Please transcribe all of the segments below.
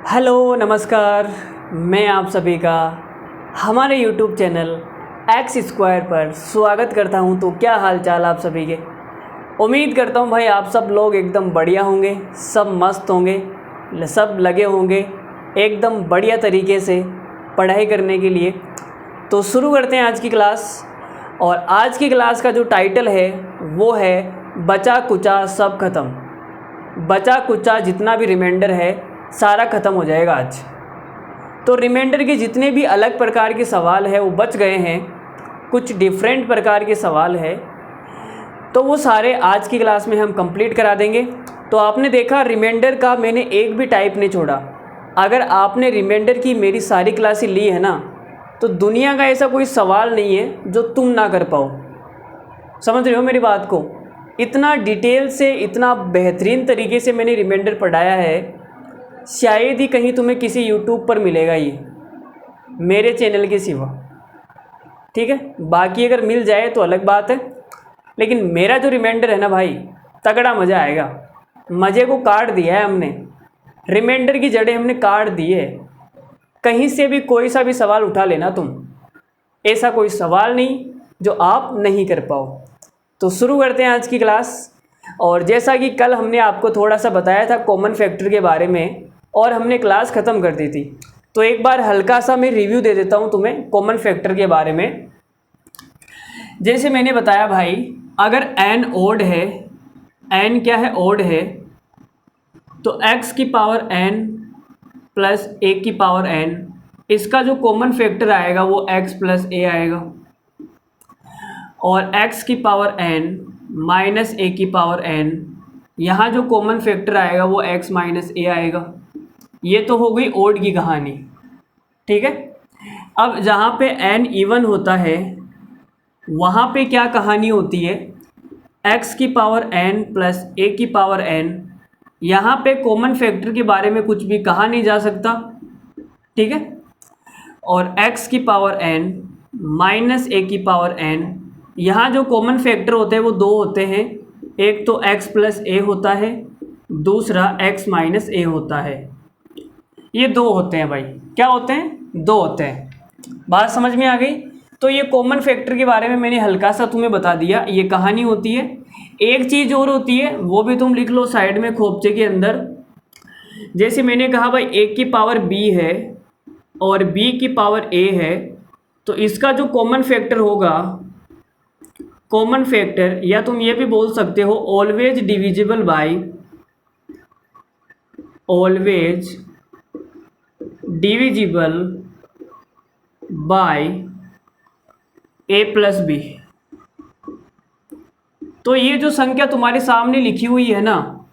Hello नमस्कार, मैं आप सभी का हमारे YouTube चैनल एक्स स्क्वायर पर स्वागत करता हूं। तो क्या हाल चाल आप सभी के। उम्मीद करता हूं भाई आप सब लोग एकदम बढ़िया होंगे, सब मस्त होंगे, सब लगे होंगे एकदम बढ़िया तरीके से पढ़ाई करने के लिए। तो शुरू करते हैं आज की क्लास। और आज की क्लास का जो टाइटल है वो है बचा कुचा सब ख़त्म। बचा कुचा जितना भी रिमाइंडर है सारा ख़त्म हो जाएगा आज। तो रिमाइंडर के जितने भी अलग प्रकार के सवाल है वो बच गए हैं, कुछ डिफरेंट प्रकार के सवाल है, तो वो सारे आज की क्लास में हम कंप्लीट करा देंगे। तो आपने देखा रिमाइंडर का मैंने एक भी टाइप नहीं छोड़ा। अगर आपने रिमाइंडर की मेरी सारी क्लासें ली है ना, तो दुनिया का ऐसा कोई सवाल नहीं है जो तुम ना कर पाओ। समझ रहे हो मेरी बात को। इतना डिटेल से, इतना बेहतरीन तरीके से मैंने रिमाइंडर पढ़ाया है, शायद ही कहीं तुम्हें किसी यूट्यूब पर मिलेगा ये, मेरे चैनल के सिवा। ठीक है, बाकी अगर मिल जाए तो अलग बात है, लेकिन मेरा जो रिमाइंडर है ना भाई, तगड़ा मज़ा आएगा। मज़े को काट दिया है हमने, रिमाइंडर की जड़ें हमने काट दी है। कहीं से भी कोई सा भी सवाल उठा लेना तुम, ऐसा कोई सवाल नहीं जो आप नहीं कर पाओ। तो शुरू करते हैं आज की क्लास। और जैसा कि कल हमने आपको थोड़ा सा बताया था कॉमन फैक्टर के बारे में और हमने क्लास ख़त्म कर दी थी, तो एक बार हल्का सा मैं रिव्यू दे देता हूँ तुम्हें कॉमन फैक्टर के बारे में। जैसे मैंने बताया भाई, अगर n ओड है, n क्या है, ओड है, तो x की पावर n प्लस a की पावर n, इसका जो कॉमन फैक्टर आएगा वो x प्लस a आएगा। और x की पावर n माइनस a की पावर n, यहाँ जो कॉमन फैक्टर आएगा वो x माइनस a आएगा। ये तो हो गई ओड की कहानी। ठीक है, अब जहाँ पे n इवन होता है वहाँ पे क्या कहानी होती है, x की पावर n प्लस a की पावर n। यहाँ पे कॉमन फैक्टर के बारे में कुछ भी कहा नहीं जा सकता। ठीक है, और x की पावर n माइनस a की पावर n, यहाँ जो कॉमन फैक्टर होते हैं वो दो होते हैं, एक तो x प्लस a होता है, दूसरा x माइनस a होता है। ये दो होते हैं भाई, क्या होते हैं, दो होते हैं। बात समझ में आ गई। तो ये कॉमन फैक्टर के बारे में मैंने हल्का सा तुम्हें बता दिया, ये कहानी होती है। एक चीज़ और होती है, वो भी तुम लिख लो साइड में खोपचे के अंदर। जैसे मैंने कहा भाई a की पावर b है और b की पावर a है, तो इसका जो कॉमन फैक्टर होगा, कॉमन फैक्टर या तुम ये भी बोल सकते हो always divisible by, always divisible by a plus b. तो ये जो संख्या तुम्हारे सामने लिखी हुई है ना,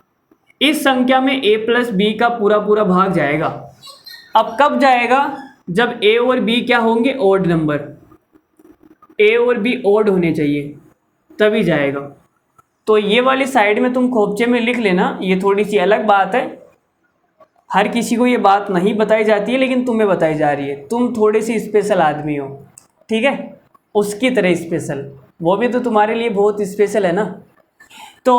इस संख्या में a प्लस बी का पूरा पूरा भाग जाएगा। अब कब जाएगा, जब a और b क्या होंगे, ओड नंबर। a और b ओड होने चाहिए तभी जाएगा। तो ये वाली साइड में तुम खोपचे में लिख लेना, ये थोड़ी सी अलग बात है, हर किसी को ये बात नहीं बताई जाती है, लेकिन तुम्हें बताई जा रही है। तुम थोड़े सी स्पेशल आदमी हो, ठीक है, उसकी तरह स्पेशल, वो भी तो तुम्हारे लिए बहुत स्पेशल है ना। तो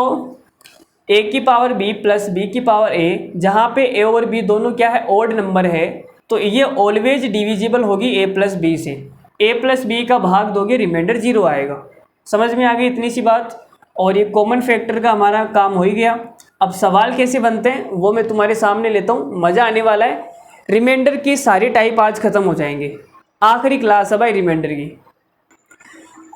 a की पावर b प्लस b की पावर a, जहाँ पे a और b दोनों क्या है, ओड नंबर है, तो ये ऑलवेज डिविजिबल होगी a प्लस बी से। a प्लस बी का भाग दोगे, रिमाइंडर 0 आएगा। समझ में आ गई इतनी सी बात। और ये कॉमन फैक्टर का हमारा काम हो ही गया। अब सवाल कैसे बनते हैं वो मैं तुम्हारे सामने लेता हूँ, मज़ा आने वाला है। रिमाइंडर की सारी टाइप आज ख़त्म हो जाएंगे, आखिरी क्लास है भाई रिमाइंडर की।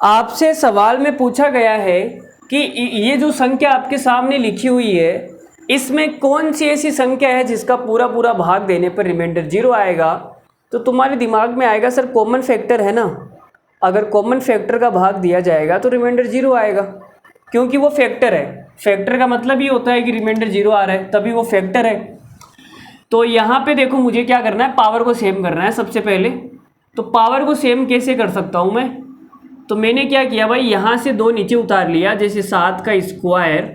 आपसे सवाल में पूछा गया है कि ये जो संख्या आपके सामने लिखी हुई है, इसमें कौन सी ऐसी संख्या है जिसका पूरा पूरा भाग देने पर रिमाइंडर 0 आएगा। तो तुम्हारे दिमाग में आएगा सर कॉमन फैक्टर है ना, अगर कॉमन फैक्टर का भाग दिया जाएगा तो रिमाइंडर 0 आएगा, क्योंकि वो फैक्टर है। फैक्टर का मतलब ये होता है कि रिमाइंडर 0 आ रहा है, तभी वो फैक्टर है। तो यहाँ पे देखो मुझे क्या करना है, पावर को सेम करना है सबसे पहले। तो पावर को सेम कैसे कर सकता हूँ मैं, तो मैंने क्या किया भाई, यहाँ से 2 नीचे उतार लिया, जैसे 7 का स्क्वायर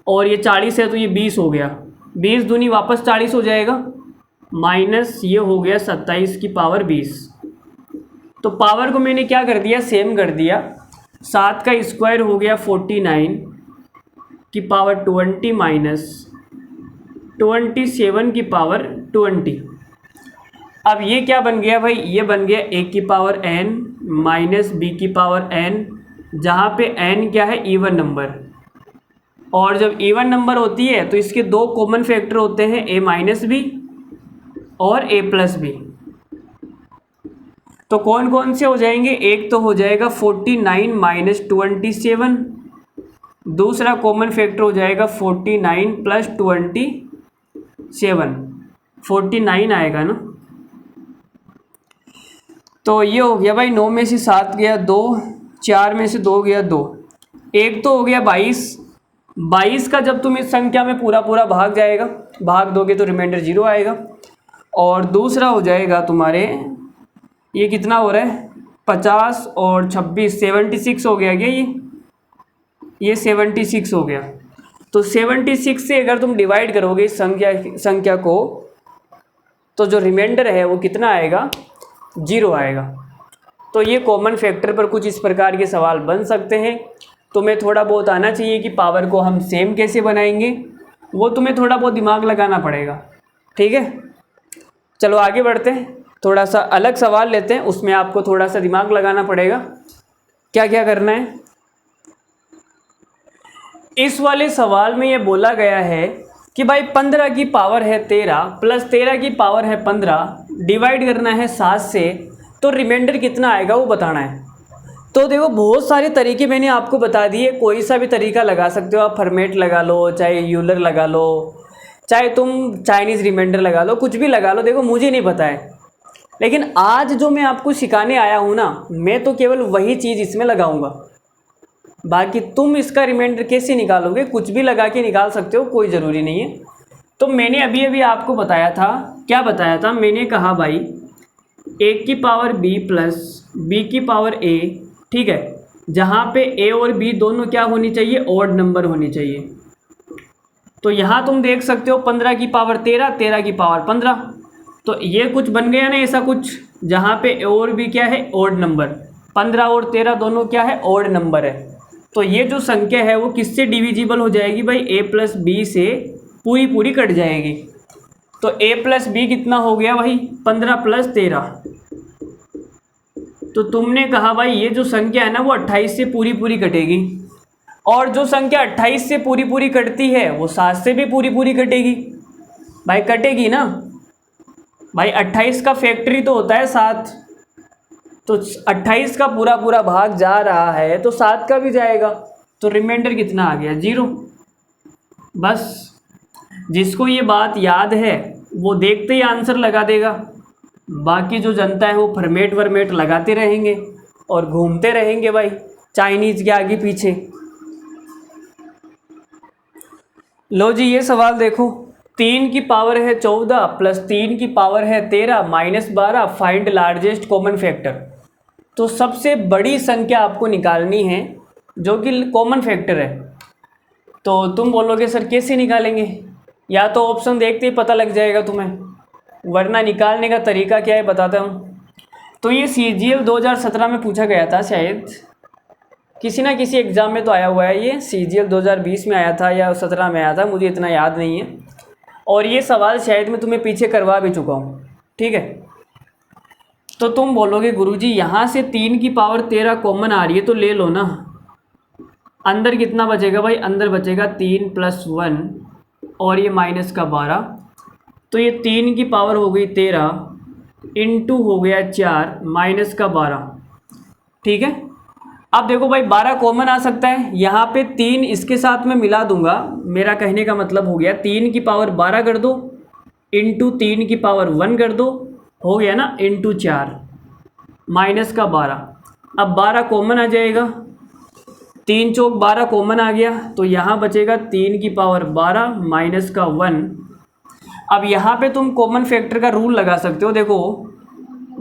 और ये 40 है तो ये 20 हो गया, 20 दूनी वापस 40 हो जाएगा, माइनस ये हो गया 27 की पावर 20। तो पावर को मैंने क्या कर दिया, सेम कर दिया। 7 का स्क्वायर हो गया 49 की पावर 20 माइनस 27 की पावर 20। अब ये क्या बन गया भाई, ये बन गया a की पावर n माइनस बी की पावर n, जहाँ पे n क्या है, इवन नंबर। और जब इवन नंबर होती है तो इसके दो कॉमन फैक्टर होते हैं, a माइनस बी और a प्लस बी। तो कौन कौन से हो जाएंगे, एक तो हो जाएगा 49 माइनस 27, दूसरा कॉमन फैक्टर हो जाएगा 49 प्लस 27, 49 आएगा ना। तो ये हो गया भाई, 9 में से 7 गया 2, 4 में से 2 गया 2, एक तो हो गया 22। 22 का जब तुम इस संख्या में पूरा पूरा भाग जाएगा, भाग दोगे तो रिमाइंडर 0 आएगा। और दूसरा हो जाएगा तुम्हारे, ये कितना हो रहा है, 50 और 26, 76 हो गया क्या, ये 76 हो गया। तो 76 से अगर तुम डिवाइड करोगे इस संख्या को, तो जो रिमाइंडर है वो कितना आएगा, 0 आएगा। तो ये कॉमन फैक्टर पर कुछ इस प्रकार के सवाल बन सकते हैं। तुम्हें थोड़ा बहुत आना चाहिए कि पावर को हम सेम कैसे बनाएंगे, वो तुम्हें थोड़ा बहुत दिमाग लगाना पड़ेगा। ठीक है, चलो आगे बढ़ते हैं, थोड़ा सा अलग सवाल लेते हैं, उसमें आपको थोड़ा सा दिमाग लगाना पड़ेगा। क्या क्या करना है, इस वाले सवाल में ये बोला गया है कि भाई 15 की पावर है 13 प्लस 13 की पावर है 15, डिवाइड करना है 7 से, तो रिमाइंडर कितना आएगा वो बताना है। तो देखो बहुत सारे तरीके मैंने आपको बता दिए, कोई सा भी तरीका लगा सकते हो आप, फॉर्मेट लगा लो, चाहे यूलर लगा लो, चाहे तुम चाइनीज़ रिमाइंडर लगा लो, कुछ भी लगा लो, देखो मुझे नहीं पता है। लेकिन आज जो मैं आपको सिखाने आया हूँ ना, मैं तो केवल वही चीज़ इसमें लगाऊंगा। बाकी तुम इसका रिमाइंडर कैसे निकालोगे, कुछ भी लगा के निकाल सकते हो, कोई ज़रूरी नहीं है। तो मैंने अभी अभी आपको बताया था, क्या बताया था, मैंने कहा भाई a की पावर b प्लस b की पावर a, ठीक है, जहाँ पे a और b दोनों क्या होनी चाहिए, ऑड नंबर होनी चाहिए। तो यहाँ तुम देख सकते हो 15 की पावर 13, 13 की पावर 15, तो ये कुछ बन गया ना ऐसा कुछ, जहाँ पे a और b क्या है, ऑड नंबर। 15 और 13 दोनों क्या है, ऑड नंबर है। तो ये जो संख्या है वो किससे डिविजिबल हो जाएगी भाई, a प्लस बी से पूरी पूरी कट जाएगी। तो a प्लस बी कितना हो गया भाई, 15 प्लस 13। तो तुमने कहा भाई ये जो संख्या है ना वो 28 से पूरी पूरी कटेगी, और जो संख्या 28 से पूरी पूरी कटती है वो 7 से भी पूरी पूरी कटेगी। भाई कटेगी ना भाई, 28 का फैक्टरी तो होता है 7, तो 28 का पूरा पूरा भाग जा रहा है तो 7 का भी जाएगा, तो रिमाइंडर कितना आ गया, 0। बस जिसको ये बात याद है वो देखते ही आंसर लगा देगा, बाकी जो जनता है वो फॉर्मेट वर्मेट लगाते रहेंगे और घूमते रहेंगे भाई चाइनीज़ के आगे पीछे। लो जी ये सवाल देखो, 3 की पावर है 14 प्लस 3 की पावर है 13 minus 12, find largest common factor. तो सबसे बड़ी संख्या आपको निकालनी है जो कि कॉमन फैक्टर है। तो तुम बोलोगे सर कैसे निकालेंगे, या तो ऑप्शन देखते ही पता लग जाएगा तुम्हें, वरना निकालने का तरीका क्या है बताता हूँ। तो ये CGL 2017 में पूछा गया था, शायद किसी ना किसी एग्ज़ाम में तो आया हुआ है, ये CGL 2020 में आया था या 17 में आया था, मुझे इतना याद नहीं है। और ये सवाल शायद मैं तुम्हें पीछे करवा भी चुका हूँ, ठीक है। तो तुम बोलोगे गुरुजी यहाँ से 3 की पावर 13 कॉमन आ रही है तो ले लो ना, अंदर कितना बचेगा भाई, अंदर बचेगा 3 प्लस 1 और ये माइनस का 12, तो ये 3 की पावर हो गई 13 इंटू हो गया 4 माइनस का 12, ठीक है। अब देखो भाई 12 कॉमन आ सकता है, यहाँ पे 3 इसके साथ में मिला दूंगा, मेरा कहने का मतलब हो गया 3 की पावर 12 कर दो इंटू 3 की पावर 1 कर दो, हो गया ना, इंटू 4 माइनस का 12। अब 12 कॉमन आ जाएगा, 3 चौक 12 कॉमन आ गया, तो यहाँ बचेगा 3 की पावर 12 माइनस का 1। अब यहाँ पे तुम कॉमन फैक्टर का रूल लगा सकते हो, देखो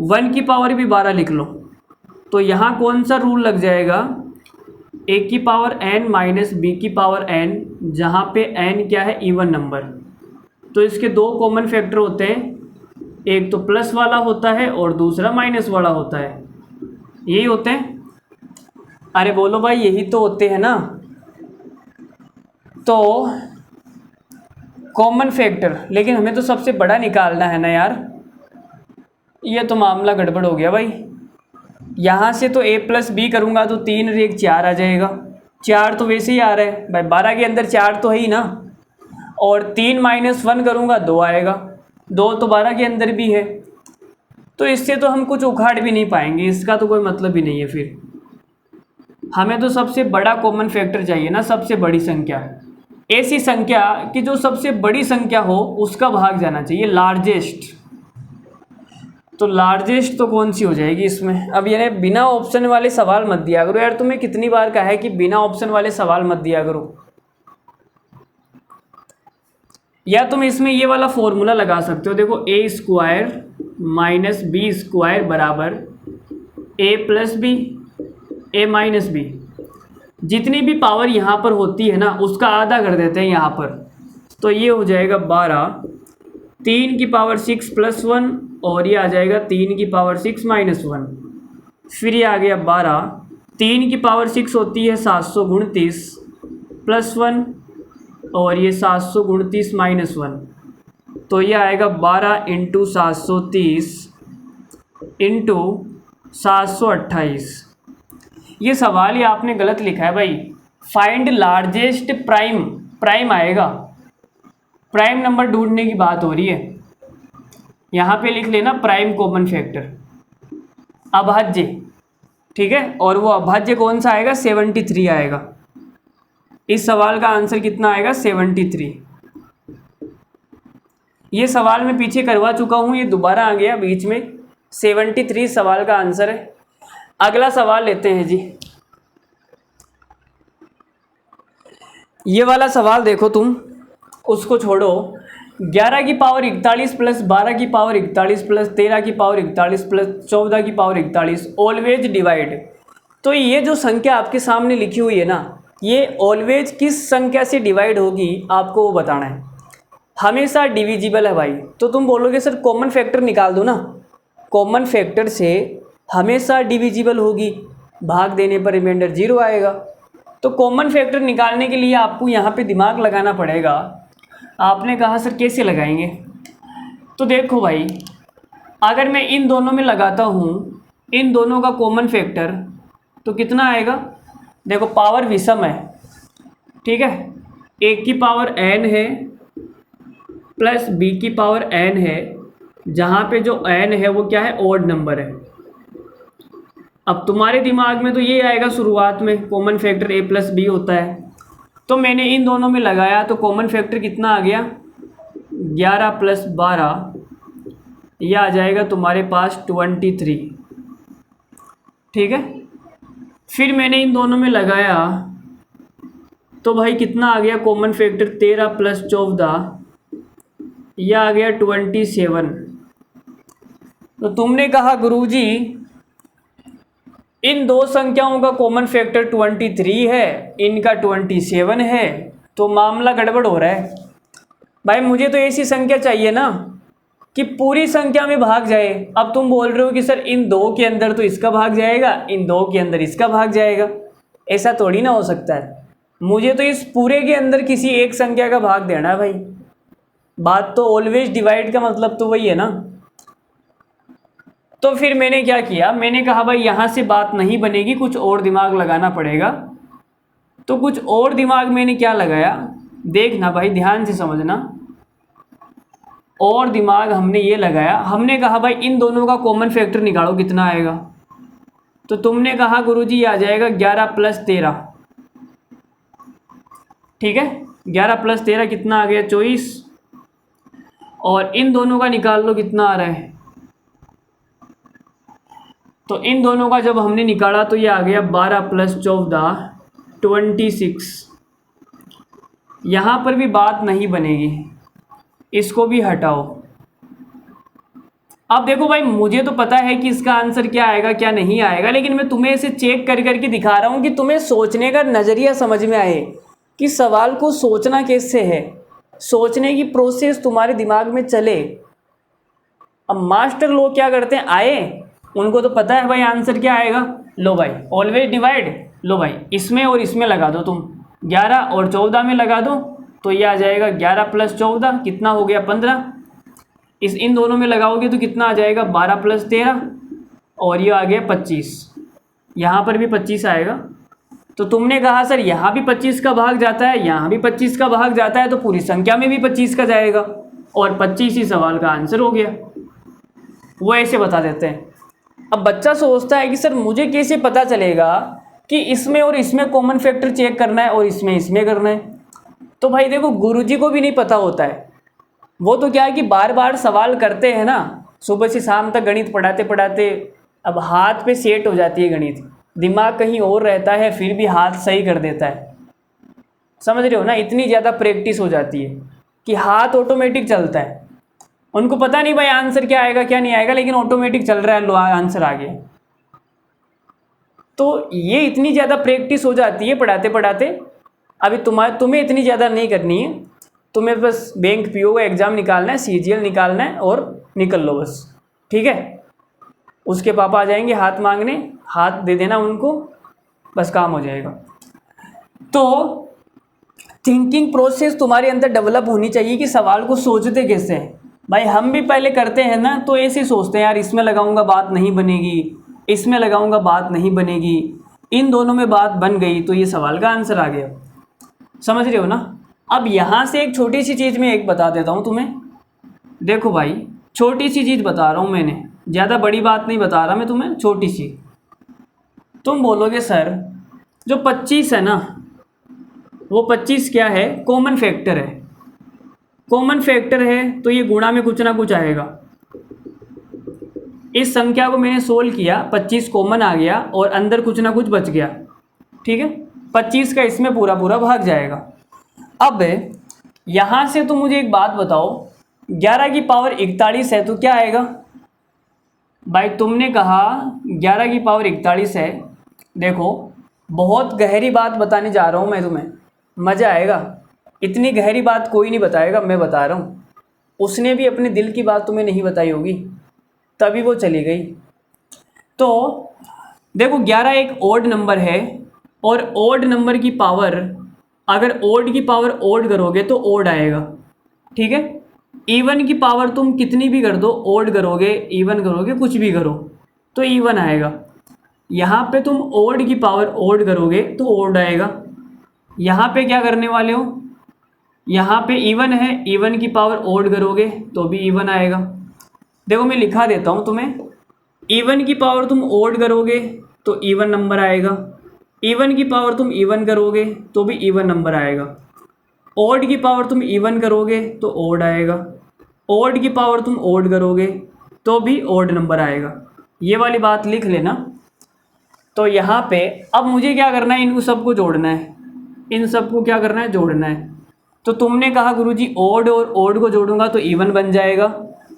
1 की पावर भी 12 लिख लो, तो यहाँ कौन सा रूल लग जाएगा, a की पावर n माइनस b की पावर n, जहाँ पे n क्या है, इवन नंबर। तो इसके दो कॉमन फैक्टर होते हैं, एक तो प्लस वाला होता है और दूसरा माइनस वाला होता है, यही होते हैं। अरे बोलो भाई यही तो होते हैं ना। तो कॉमन फैक्टर, लेकिन हमें तो सबसे बड़ा निकालना है ना यार। ये तो मामला गड़बड़ हो गया भाई। यहाँ से तो a प्लस बी करूँगा तो 3 और 1 4 आ जाएगा। 4 तो वैसे ही आ रहा है भाई, 12 के अंदर 4 तो है ही ना। और 3 माइनस 1 करूँगा 2 आएगा, 2 तो 12 के अंदर भी है। तो इससे तो हम कुछ उखाड़ भी नहीं पाएंगे, इसका तो कोई मतलब ही नहीं है। फिर हमें तो सबसे बड़ा कॉमन फैक्टर चाहिए ना, सबसे बड़ी संख्या, ऐसी संख्या कि जो सबसे बड़ी संख्या हो उसका भाग जाना चाहिए, लार्जेस्ट। तो लार्जेस्ट तो कौन सी हो जाएगी इसमें? अब यानी बिना ऑप्शन वाले सवाल मत दिया करो यार, तुम्हें कितनी बार कहा है कि बिना ऑप्शन वाले सवाल मत दिया करो। या तुम इसमें ये वाला फॉर्मूला लगा सकते हो, देखो ए स्क्वायर माइनस बी स्क्वायर बराबर ए प्लस बी ए माइनस बी। जितनी भी पावर यहाँ पर होती है ना उसका आधा कर देते हैं यहाँ पर, तो ये हो जाएगा 12, 3 की पावर 6 प्लस 1 और ये आ जाएगा 3 की पावर 6 माइनस 1। फिर ये आ गया 12, 3 की पावर 6 होती है 729 प्लस 1 और ये 729 माइनस 1, तो ये आएगा 12 इंटू 730 इंटू 728। ये सवाल ही आपने गलत लिखा है भाई। फाइंड लार्जेस्ट प्राइम, प्राइम आएगा, प्राइम नंबर ढूंढने की बात हो रही है। यहाँ पे लिख लेना प्राइम कॉमन फैक्टर, अभाज्य, ठीक है। और वो अभाज्य कौन सा आएगा? 73 आएगा। इस सवाल का आंसर कितना आएगा? 73। ये सवाल मैं पीछे करवा चुका हूँ, ये दोबारा आ गया बीच में। 73 सवाल का आंसर है। अगला सवाल लेते हैं जी। ये वाला सवाल देखो तुम, उसको छोड़ो। 11 की पावर 41 प्लस 12 की पावर 41 प्लस 13 की पावर 41 प्लस 14 की पावर 41 ऑलवेज डिवाइड। तो ये जो संख्या आपके सामने लिखी हुई है ना, ये ऑलवेज किस संख्या से डिवाइड होगी आपको वो बताना है। हमेशा डिविजिबल है भाई। तो तुम बोलोगे सर कॉमन फैक्टर निकाल दो ना, कॉमन फैक्टर से हमेशा डिविजिबल होगी, भाग देने पर रिमाइंडर 0 आएगा। तो कॉमन फैक्टर निकालने के लिए आपको यहाँ पे दिमाग लगाना पड़ेगा। आपने कहा सर कैसे लगाएंगे? तो देखो भाई, अगर मैं इन दोनों में लगाता हूँ इन दोनों का कॉमन फैक्टर, तो कितना आएगा? देखो पावर विषम है, ठीक है। एक की पावर n है प्लस b की पावर n है, जहाँ पे जो n है वो क्या है? ऑड नंबर है। अब तुम्हारे दिमाग में तो ये आएगा शुरुआत में, common factor a plus b होता है। तो मैंने इन दोनों में लगाया तो कॉमन फैक्टर कितना आ गया? 11 प्लस 12, यह आ जाएगा तुम्हारे पास 23, ठीक है। फिर मैंने इन दोनों में लगाया तो भाई कितना आ गया कॉमन फैक्टर? 13 प्लस 14, यह आ गया 27। तो तुमने कहा गुरुजी इन दो संख्याओं का कॉमन फैक्टर 23 है, इनका 27 है, तो मामला गड़बड़ हो रहा है। भाई मुझे तो ऐसी संख्या चाहिए ना कि पूरी संख्या में भाग जाए। अब तुम बोल रहे हो कि सर इन दो के अंदर तो इसका भाग जाएगा, इन दो के अंदर इसका भाग जाएगा। ऐसा थोड़ी ना हो सकता है। मुझे तो इस पूरे के अंदर किसी एक संख्या का भाग देना है भाई। बात तो ऑलवेज डिवाइड का मतलब तो वही है ना। तो फिर मैंने क्या किया, मैंने कहा भाई यहाँ से बात नहीं बनेगी, कुछ और दिमाग लगाना पड़ेगा। तो कुछ और दिमाग मैंने क्या लगाया, देखना भाई ध्यान से समझना। और दिमाग हमने ये लगाया, हमने कहा भाई इन दोनों का कॉमन फैक्टर निकालो कितना आएगा। तो तुमने कहा गुरुजी आ जाएगा 11 प्लस 13, ठीक है। 11 प्लस 13 कितना आ गया? 24। और इन दोनों का निकाल लो कितना आ रहा है। तो इन दोनों का जब हमने निकाला तो ये आ गया 12 प्लस 14 26। यहाँ पर भी बात नहीं बनेगी, इसको भी हटाओ। अब देखो भाई मुझे तो पता है कि इसका आंसर क्या आएगा क्या नहीं आएगा, लेकिन मैं तुम्हें इसे चेक कर करके दिखा रहा हूँ कि तुम्हें सोचने का नज़रिया समझ में आए कि सवाल को सोचना कैसे है, सोचने की प्रोसेस तुम्हारे दिमाग में चले। अब मास्टर लोग क्या करते हैं, आए उनको तो पता है भाई आंसर क्या आएगा। लो भाई ऑलवेज डिवाइड, लो भाई इसमें और इसमें लगा दो तुम, 11 और 14 में लगा दो तो ये आ जाएगा 11 + 14 कितना हो गया 15। इन दोनों में लगाओगे तो कितना आ जाएगा 12 + 13 और ये आ गया 25। यहाँ पर भी 25 आएगा। तो तुमने कहा सर यहाँ भी 25 का भाग जाता है, यहाँ भी 25 का भाग जाता है, तो पूरी संख्या में भी 25 का जाएगा और 25 ही सवाल का आंसर हो गया। वो ऐसे बता देते हैं। अब बच्चा सोचता है कि सर मुझे कैसे पता चलेगा कि इसमें और इसमें कॉमन फैक्टर चेक करना है और इसमें करना है। तो भाई देखो, गुरुजी को भी नहीं पता होता है। वो तो क्या है कि बार बार सवाल करते हैं ना, सुबह से शाम तक गणित पढ़ाते पढ़ाते अब हाथ पे सेट हो जाती है गणित, दिमाग कहीं और रहता है फिर भी हाथ सही कर देता है। समझ रहे हो ना, इतनी ज़्यादा प्रैक्टिस हो जाती है कि हाथ ऑटोमेटिक चलता है। उनको पता नहीं भाई आंसर क्या आएगा क्या नहीं आएगा, लेकिन ऑटोमेटिक चल रहा है, लो आंसर आ गया। तो ये इतनी ज़्यादा प्रैक्टिस हो जाती है पढ़ाते पढ़ाते। अभी तुम्हें इतनी ज़्यादा नहीं करनी है, तुम्हें बस बैंक पीओ का एग्ज़ाम निकालना है, सीजीएल निकालना है और निकल लो बस, ठीक है। उसके पापा आ जाएंगे हाथ मांगने, हाथ दे देना उनको, बस काम हो जाएगा। तो थिंकिंग प्रोसेस तुम्हारे अंदर डेवलप होनी चाहिए कि सवाल को सोचते कैसे हैं। भाई हम भी पहले करते हैं ना तो ऐसे ही सोचते हैं, यार इसमें लगाऊंगा बात नहीं बनेगी, इसमें लगाऊंगा बात नहीं बनेगी, इन दोनों में बात बन गई तो ये सवाल का आंसर आ गया। समझ रहे हो ना। अब यहाँ से एक छोटी सी चीज़ मैं एक बता देता हूँ तुम्हें। देखो भाई, छोटी सी चीज़ बता रहा हूँ मैंने, ज़्यादा बड़ी बात नहीं बता रहा मैं तुम्हें, छोटी सी। तुम बोलोगे सर जो 25 है ना, वो 25 क्या है, कॉमन फैक्टर है। कॉमन फैक्टर है तो ये गुणा में कुछ ना कुछ आएगा। इस संख्या को मैंने सोल्व किया, 25 कॉमन आ गया और अंदर कुछ ना कुछ बच गया, ठीक है। 25 का इसमें पूरा पूरा भाग जाएगा। अब यहाँ से तुम मुझे एक बात बताओ, 11 की पावर 41 है तो क्या आएगा। भाई तुमने कहा 11 की पावर 41 है। देखो बहुत गहरी बात बताने जा रहा हूँ मैं तुम्हें, मज़ा आएगा। इतनी गहरी बात कोई नहीं बताएगा, मैं बता रहा हूँ। उसने भी अपने दिल की बात तुम्हें नहीं बताई होगी, तभी वो चली गई। तो देखो 11 एक ओड नंबर है और ओड नंबर की पावर, अगर ओड की पावर ओड करोगे तो ओड आएगा, ठीक है। इवन की पावर तुम कितनी भी कर दो, ओड करोगे इवन करोगे कुछ भी करो तो इवन आएगा। यहाँ पे तुम ओड की पावर ओड करोगे तो ओड आएगा। यहाँ पे क्या करने वाले हो, यहाँ पे इवन है, इवन की पावर ओड करोगे तो भी इवन आएगा। देखो मैं लिखा देता हूँ तुम्हें, इवन की पावर तुम ओड करोगे तो इवन नंबर आएगा, इवन की पावर तुम इवन करोगे तो भी इवन नंबर आएगा, ओड की पावर तुम इवन करोगे तो ओड आएगा, ओड की पावर तुम ओड करोगे तो भी ओड नंबर आएगा। ये वाली बात लिख लेना। तो यहाँ पे अब मुझे क्या करना है, इनको सबको जोड़ना है, इन सबको क्या करना है, जोड़ना है। तो तुमने कहा गुरुजी ओड और ओड को जोड़ूंगा तो इवन बन जाएगा,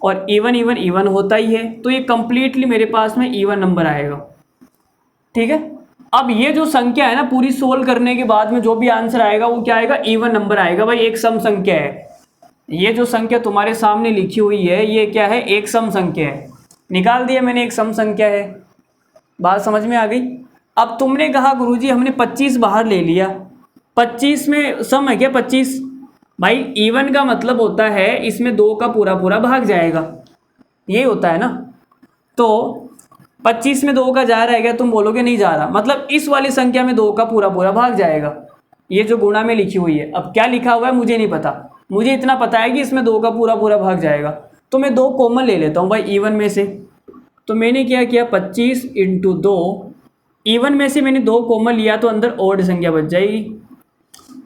और इवन इवन इवन होता ही है, तो ये कंप्लीटली मेरे पास में इवन नंबर आएगा, ठीक है। अब ये जो संख्या है ना, पूरी सोल्व करने के बाद में जो भी आंसर आएगा वो क्या आएगा, इवन नंबर आएगा। भाई एक सम संख्या है, ये जो संख्या तुम्हारे सामने लिखी हुई है ये क्या है, एक सम संख्या है। निकाल दिया मैंने, एक सम संख्या है। बात समझ में आ गई। अब तुमने कहा गुरुजी हमने 25 बाहर ले लिया, 25 में सम है क्या 25। भाई इवन का मतलब होता है इसमें 2 का पूरा पूरा भाग जाएगा, ये होता है ना। तो 25 में 2 का जा रहा है क्या, तुम बोलोगे नहीं जा रहा, मतलब इस वाली संख्या में 2 का पूरा पूरा भाग जाएगा, ये जो गुणा में लिखी हुई है। अब क्या लिखा हुआ है मुझे नहीं पता, मुझे इतना पता है कि इसमें 2 का पूरा पूरा भाग जाएगा। तो मैं 2 कॉमन ले लेता हूँ भाई इवन में से। तो मैंने क्या किया, 25 × 2, इवन में से मैंने 2 कॉमन लिया तो अंदर ओड संख्या बच जाएगी,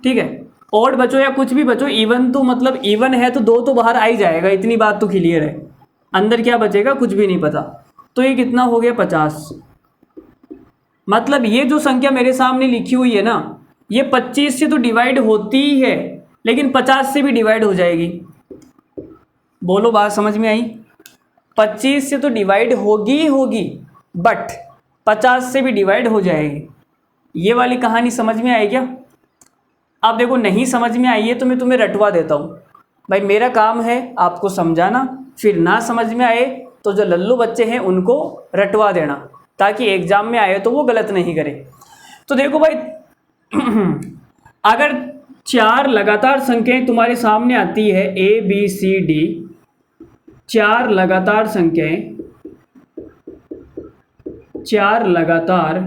ठीक है। ओड बचो या कुछ भी बचो, इवन तो मतलब इवन है तो 2 तो बाहर आ ही जाएगा, इतनी बात तो क्लियर है। अंदर क्या बचेगा कुछ भी नहीं पता। तो ये कितना हो गया 50। मतलब ये जो संख्या मेरे सामने लिखी हुई है ना, ये 25 से तो डिवाइड होती ही है, लेकिन 50 से भी डिवाइड हो जाएगी। बोलो बात समझ में आई। 25 से तो डिवाइड होगी ही होगी, बट 50 से भी डिवाइड हो जाएगी। ये वाली कहानी समझ में आई क्या। अब देखो नहीं समझ में आई है तो मैं तुम्हें रटवा देता हूँ। भाई मेरा काम है आपको समझाना, फिर ना समझ में आए तो जो लल्लू बच्चे हैं उनको रटवा देना, ताकि एग्ज़ाम में आए तो वो गलत नहीं करे। तो देखो भाई अगर 4 लगातार संख्याएं तुम्हारे सामने आती है ABCD, 4 लगातार संख्याएं, 4 लगातार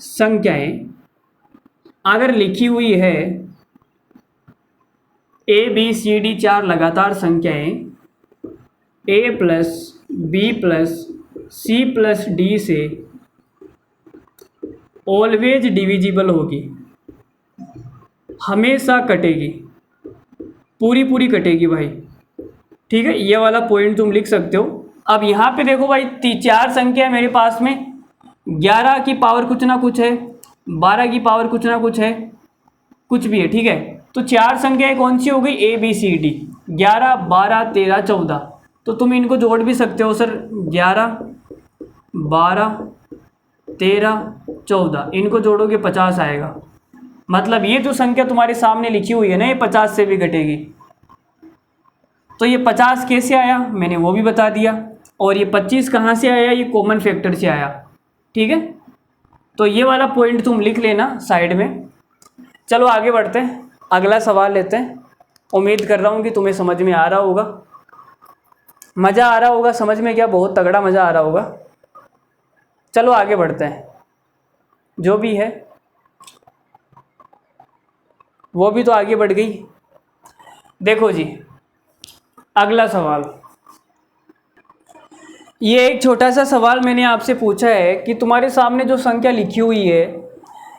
संख्याएं अगर लिखी हुई है ABCD, 4 लगातार संख्याएं A plus B plus C plus D से ऑलवेज डिविजिबल होगी, हमेशा कटेगी, पूरी कटेगी भाई। ठीक है, ये वाला पॉइंट तुम लिख सकते हो। अब यहाँ पे देखो भाई 4 संख्या है मेरे पास में, 11 की पावर कुछ ना कुछ है, 12 की पावर कुछ ना कुछ है, कुछ भी है। ठीक है, तो 4 संख्याएं कौन सी हो गई ABCD, 11 12 13 14। तो तुम इनको जोड़ भी सकते हो सर, 11 12 13 14, इनको जोड़ोगे 50 आएगा। मतलब ये जो संख्या तुम्हारे सामने लिखी हुई है ना, ये 50 से भी घटेगी। तो ये 50 कैसे आया मैंने वो भी बता दिया, और ये 25 कहाँ से आया, ये कॉमन फैक्टर से आया। ठीक है, तो ये वाला पॉइंट तुम लिख लेना साइड में। चलो आगे बढ़ते हैं, अगला सवाल लेते हैं। उम्मीद कर रहा हूँ कि तुम्हें समझ में आ रहा होगा, मज़ा आ रहा होगा समझ में, क्या बहुत तगड़ा मज़ा आ रहा होगा। चलो आगे बढ़ते हैं, जो भी है वो भी तो आगे बढ़ गई। देखो जी, अगला सवाल, ये एक छोटा सा सवाल मैंने आपसे पूछा है कि तुम्हारे सामने जो संख्या लिखी हुई है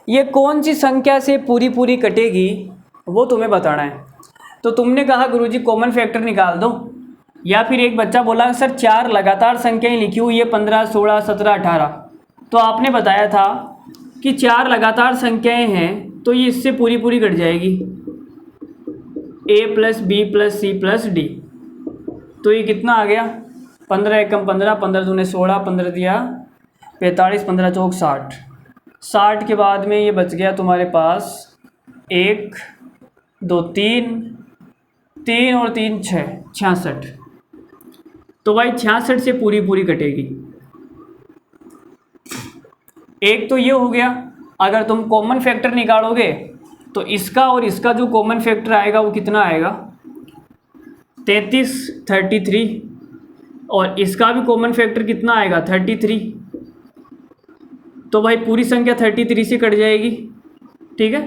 ये कौन सी संख्या से पूरी कटेगी, वो तुम्हें बताना है। तो तुमने कहा गुरुजी कॉमन फैक्टर निकाल दो, या फिर एक बच्चा बोला सर 4 लगातार संख्याएं लिखी हुई है 15 16 17 18। तो आपने बताया था कि 4 लगातार संख्याएं हैं तो ये इससे पूरी कट जाएगी, A plus B plus C plus D। तो ये कितना आ गया, 15 एकम 15, 15 दूने 16, 15 दिया 45, 15 चौक 60। 60 के बाद में ये बच गया तुम्हारे पास 1 2 3, 3 और 3 6, 66। तो भाई 66 से पूरी कटेगी। एक तो ये हो गया, अगर तुम कॉमन फैक्टर निकालोगे तो इसका और इसका जो कॉमन फैक्टर आएगा वो कितना आएगा, 33 33, और इसका भी कॉमन फैक्टर कितना आएगा 33। तो भाई पूरी संख्या 33 से कट जाएगी। ठीक है,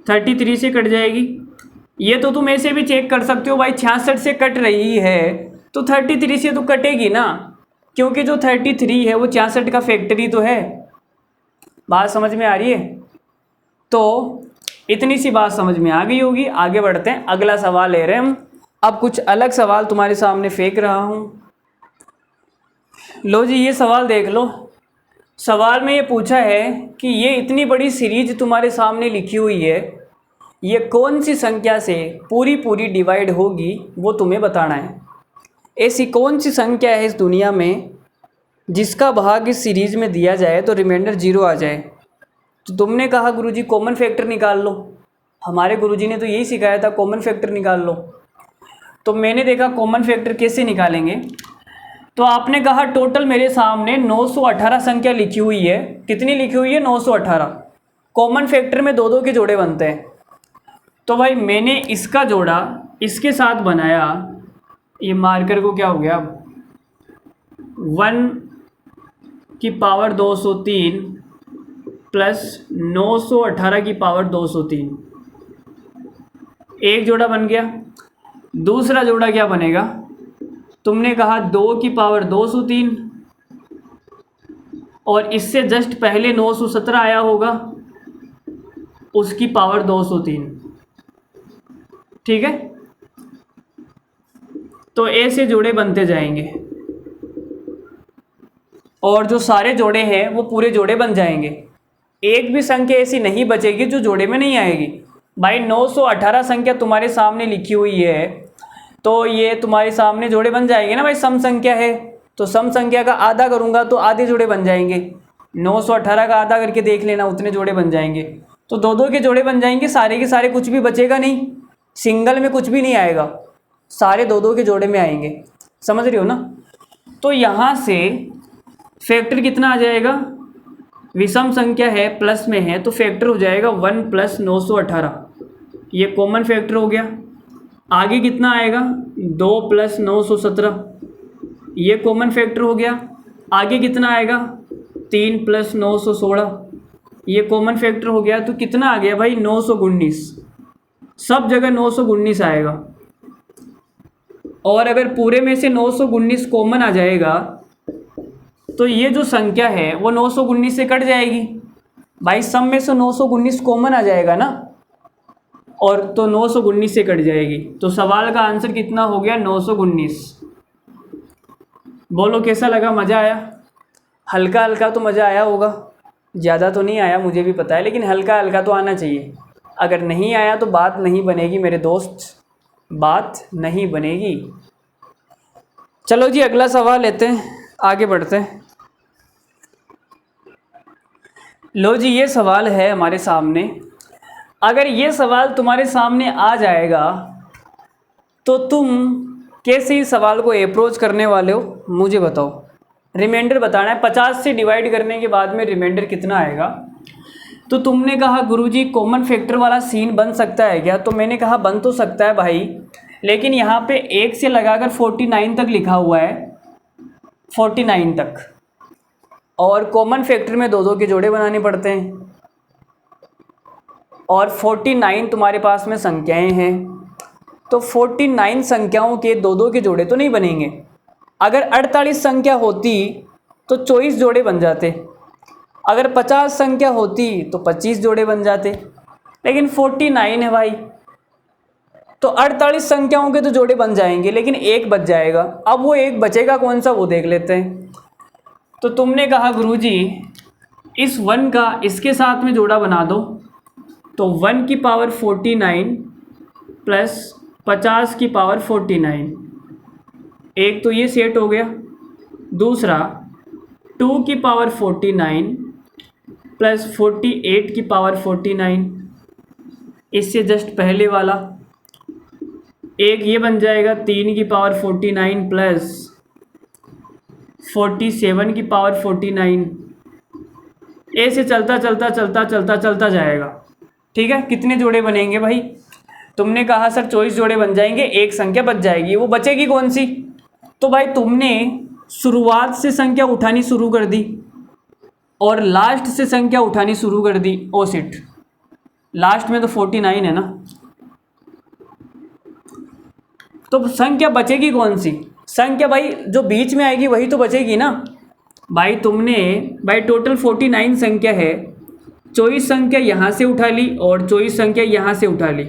33 से कट जाएगी। ये तो तुम ऐसे भी चेक कर सकते हो भाई, 66 से कट रही है तो 33 से तो कटेगी ना, क्योंकि जो 33 है वो 66 का फैक्टरी तो है। बात समझ में आ रही है? तो इतनी सी बात समझ में आ गई होगी। आगे बढ़ते हैं, अगला सवाल ले रहे हैं हम। अब कुछ अलग सवाल तुम्हारे सामने फेंक रहा हूँ। लो जी, ये सवाल देख लो। सवाल में ये पूछा है कि ये इतनी बड़ी सीरीज तुम्हारे सामने लिखी हुई है, ये कौन सी संख्या से पूरी डिवाइड होगी वो तुम्हें बताना है। ऐसी कौन सी संख्या है इस दुनिया में जिसका भाग इस सीरीज में दिया जाए तो रिमाइंडर 0 आ जाए। तो तुमने कहा गुरुजी कॉमन फैक्टर निकाल लो, हमारे गुरुजी ने तो यही सिखाया था कॉमन फैक्टर निकाल लो। तो मैंने देखा कॉमन फैक्टर कैसे निकालेंगे। तो आपने कहा टोटल मेरे सामने 918 संख्या लिखी हुई है। कितनी लिखी हुई है? 918। कॉमन फैक्टर में 2 के जोड़े बनते हैं। तो भाई मैंने इसका जोड़ा इसके साथ बनाया, ये मार्कर को क्या हो गया, 1 की पावर 203 प्लस 918 की पावर 203, एक जोड़ा बन गया। दूसरा जोड़ा क्या बनेगा, तुमने कहा 2 की पावर 203 और इससे जस्ट पहले 917 आया होगा, उसकी पावर 203। ठीक है, तो ऐसे जोड़े बनते जाएंगे और जो सारे जोड़े हैं वो पूरे जोड़े बन जाएंगे। एक भी संख्या ऐसी नहीं बचेगी जो जोड़े में नहीं आएगी। भाई 918 संख्या तुम्हारे सामने लिखी हुई है तो ये तुम्हारे सामने जोड़े बन जाएंगे ना भाई। सम संख्या है तो सम संख्या का आधा करूँगा तो आधे जोड़े बन जाएंगे। 918 का आधा करके देख लेना, उतने जोड़े बन जाएंगे। तो 2 के जोड़े बन जाएंगे, सारे के सारे, कुछ भी बचेगा नहीं। सिंगल में कुछ भी नहीं आएगा, सारे 2 के जोड़े में आएंगे। समझ रही हो ना? तो यहाँ से फैक्टर कितना आ जाएगा, विषम संख्या है, प्लस में है, तो फैक्टर हो जाएगा 1 + 918, ये कॉमन फैक्टर हो गया। आगे कितना आएगा 2 + 917, ये कॉमन फैक्टर हो गया। आगे कितना आएगा 3 + 916, ये कॉमन फैक्टर हो गया। तो कितना आ गया भाई 919, सब जगह 919 आएगा। और अगर पूरे में से 919 कॉमन आ जाएगा तो ये जो संख्या है वो 919 से कट जाएगी भाई, सब में से 919 कॉमन आ जाएगा ना, और तो 919 से कट जाएगी। तो सवाल का आंसर कितना हो गया 919। बोलो कैसा लगा, मज़ा आया? हल्का हल्का तो मज़ा आया होगा, ज़्यादा तो नहीं आया मुझे भी पता है, लेकिन हल्का हल्का तो आना चाहिए। अगर नहीं आया तो बात नहीं बनेगी मेरे दोस्त, बात नहीं बनेगी। चलो जी अगला सवाल लेते हैं, आगे बढ़ते हैं। लो जी ये सवाल है हमारे सामने। अगर ये सवाल तुम्हारे सामने आ जाएगा तो तुम कैसे इस सवाल को अप्रोच करने वाले हो मुझे बताओ। रिमाइंडर बताना है, 50 से डिवाइड करने के बाद में रिमाइंडर कितना आएगा। तो तुमने कहा गुरुजी कॉमन फैक्टर वाला सीन बन सकता है क्या? तो मैंने कहा बन तो सकता है भाई, लेकिन यहाँ पे 1 से लगाकर 49 तक लिखा हुआ है, 49 तक, और कॉमन फैक्टर में 2-2 के जोड़े बनाने पड़ते हैं, और 49 तुम्हारे पास में संख्याएं हैं, तो 49 संख्याओं के 2-2 के जोड़े तो नहीं बनेंगे। अगर 48 संख्या होती तो 24 जोड़े बन जाते, अगर 50 संख्या होती तो 25 जोड़े बन जाते, लेकिन 49 है भाई, तो 48 संख्याओं के तो जोड़े बन जाएंगे, लेकिन एक बच जाएगा। अब वो एक बचेगा कौन सा वो देख लेते हैं। तो तुमने कहा गुरुजी इस 1 का इसके साथ में जोड़ा बना दो, तो 1 की पावर 49 प्लस 50 की पावर 49, एक तो ये सेट हो गया। दूसरा 2 की पावर 49 प्लस 48 की पावर 49, इससे जस्ट पहले वाला एक ये बन जाएगा 3 की पावर 49 प्लस 47 की पावर 49, ऐसे चलता चलता चलता चलता चलता जाएगा। ठीक है, कितने जोड़े बनेंगे भाई? तुमने कहा सर 24 जोड़े बन जाएंगे, एक संख्या बच जाएगी, वो बचेगी कौन सी? तो भाई तुमने शुरुआत से संख्या उठानी शुरू कर दी और लास्ट से संख्या उठानी शुरू कर दी। ओ शिट, लास्ट में तो 49 है ना, तो संख्या बचेगी कौन सी? संख्या भाई जो बीच में आएगी वही तो बचेगी ना। भाई तुमने भाई टोटल 49 संख्या है, 24 संख्या यहाँ से उठा ली और 24 संख्या यहाँ से उठा ली,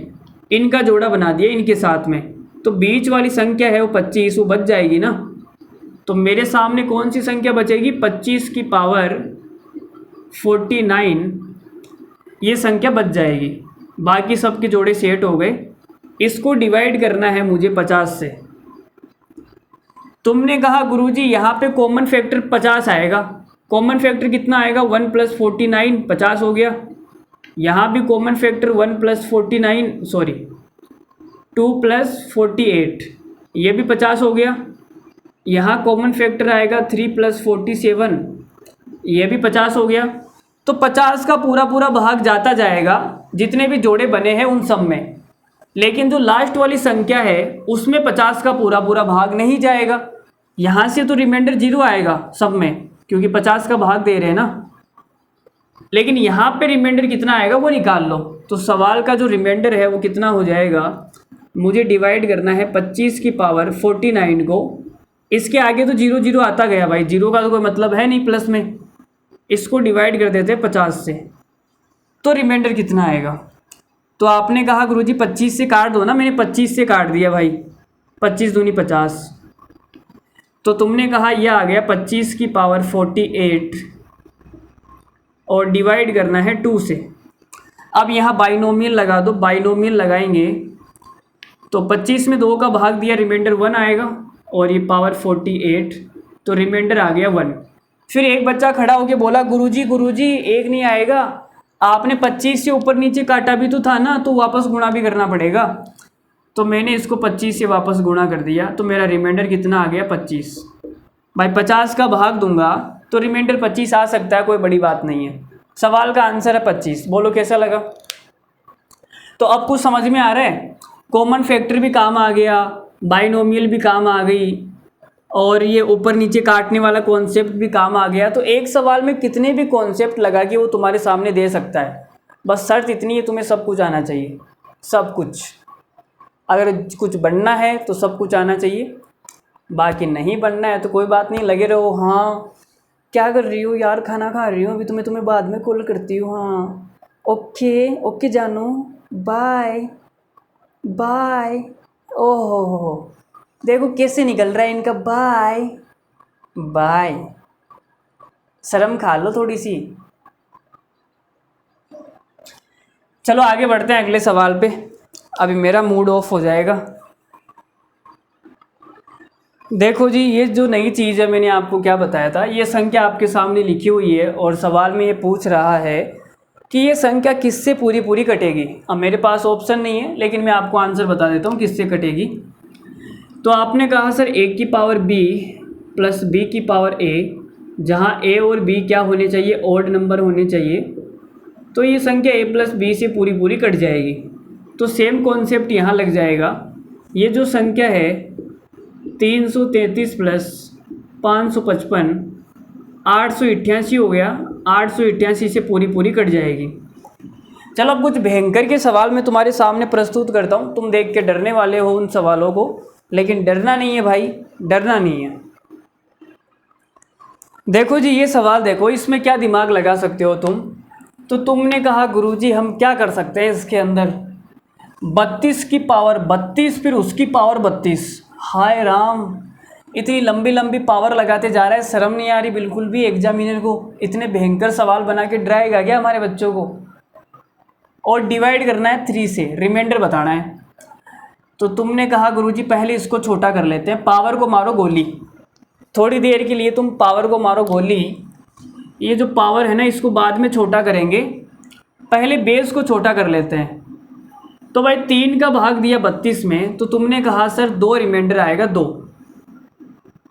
इनका जोड़ा बना दिया इनके साथ में, तो बीच वाली संख्या है वो 25, वो बच जाएगी ना। तो मेरे सामने कौन सी संख्या बचेगी? 25 की पावर 49, ये संख्या बच जाएगी। बाकी सबके जोड़े सेट हो गए। इसको डिवाइड करना है मुझे 50 से। तुमने कहा गुरुजी यहाँ पे कॉमन फैक्टर 50 आएगा, कॉमन फैक्टर कितना आएगा? 1 + 49, 50 हो गया। यहाँ भी कॉमन फैक्टर 1 + 49 सॉरी 2 + 48, ये भी 50 हो गया। यहाँ कॉमन फैक्टर आएगा 3 + 47, ये भी 50 हो गया। तो 50 का पूरा पूरा भाग जाता जाएगा जितने भी जोड़े बने हैं उन सब में, लेकिन जो लास्ट वाली संख्या है उसमें 50 का पूरा पूरा भाग नहीं जाएगा। यहाँ से तो रिमाइंडर 0 आएगा सब में, क्योंकि 50 का भाग दे रहे हैं ना, लेकिन यहाँ पे रिमाइंडर कितना आएगा वो निकाल लो। तो सवाल का जो रिमाइंडर है वो कितना हो जाएगा? मुझे डिवाइड करना है 25 की पावर 49 को, इसके आगे तो 0 0 आता गया भाई, 0 का तो कोई मतलब है नहीं प्लस में, इसको डिवाइड कर देते 50 से, तो रिमाइंडर कितना आएगा? तो आपने कहा गुरुजी 25 से काट दो ना, मैंने 25 से काट दिया भाई, 25 दूनी 50, तो तुमने कहा यह आ गया 25 की पावर 48 और डिवाइड करना है 2 से। अब यहाँ बाइनोमियल लगा दो, बाइनोमियल लगाएंगे तो 25 में 2 का भाग दिया, रिमाइंडर 1 आएगा, और ये पावर 48, तो रिमाइंडर आ गया 1। फिर एक बच्चा खड़ा होकर बोला गुरुजी गुरुजी एक नहीं आएगा, आपने 25 से ऊपर नीचे काटा भी तो था ना, तो वापस गुणा भी करना पड़ेगा। तो मैंने इसको 25 से वापस गुणा कर दिया, तो मेरा रिमाइंडर कितना आ गया? 25। भाई 50 का भाग दूंगा तो रिमाइंडर 25 आ सकता है, कोई बड़ी बात नहीं है। सवाल का आंसर है 25। बोलो कैसा लगा? तो अब कुछ समझ में आ रहा है? कॉमन फैक्टर भी काम आ गया, बाइनोमियल भी काम आ गई, और ये ऊपर नीचे काटने वाला कॉन्सेप्ट भी काम आ गया। तो एक सवाल में कितने भी कॉन्सेप्ट लगा के वो तुम्हारे सामने दे सकता है। बस शर्त इतनी है, तुम्हें सब कुछ आना चाहिए, सब कुछ। अगर कुछ बनना है तो सब कुछ आना चाहिए, बाकी नहीं बनना है तो कोई बात नहीं, लगे रहो। हाँ क्या कर रही हो यार? खाना खा रही हूँ अभी, तुम्हें बाद में कॉल करती हूँ। हाँ ओके ओके जानू, बाय बाय। ओहो देखो कैसे निकल रहा है इनका बाय बाय। शर्म खा लो थोड़ी सी। चलो आगे बढ़ते हैं अगले सवाल पे, अभी मेरा मूड ऑफ हो जाएगा। देखो जी, ये जो नई चीज़ है, मैंने आपको क्या बताया था, ये संख्या आपके सामने लिखी हुई है और सवाल में ये पूछ रहा है कि ये संख्या किससे पूरी पूरी कटेगी। अब मेरे पास ऑप्शन नहीं है, लेकिन मैं आपको आंसर बता देता हूँ किससे कटेगी। तो आपने कहा सर a की पावर b प्लस b की पावर a, जहाँ a और b क्या होने चाहिए? ओड नंबर होने चाहिए। तो ये संख्या a प्लस b से पूरी पूरी कट जाएगी। तो सेम कॉन्सेप्ट यहाँ लग जाएगा। ये जो संख्या है 333 प्लस 555 888 हो गया, 888 से पूरी पूरी कट जाएगी। चलो अब कुछ भयंकर के सवाल मैं तुम्हारे सामने प्रस्तुत करता हूँ। तुम देख के डरने वाले हो उन सवालों को, लेकिन डरना नहीं है भाई, डरना नहीं है। देखो जी ये सवाल देखो, इसमें क्या दिमाग लगा सकते हो तुम। तो तुमने कहा गुरुजी हम क्या कर सकते हैं इसके अंदर, 32 की पावर 32 फिर उसकी पावर 32। हाय राम, इतनी लंबी लंबी पावर लगाते जा रहा है, शर्म नहीं आ रही बिल्कुल भी एग्जामिनर को? इतने भयंकर सवाल बना के डराएगा क्या हमारे बच्चों को? और डिवाइड करना है 3 से, रिमाइंडर बताना है। तो तुमने कहा गुरुजी पहले इसको छोटा कर लेते हैं, पावर को मारो गोली। थोड़ी देर के लिए तुम पावर को मारो गोली। ये जो पावर है ना, इसको बाद में छोटा करेंगे, पहले बेस को छोटा कर लेते हैं। तो भाई 3 का भाग दिया 32 में, तो तुमने कहा सर 2 रिमाइंडर आएगा 2।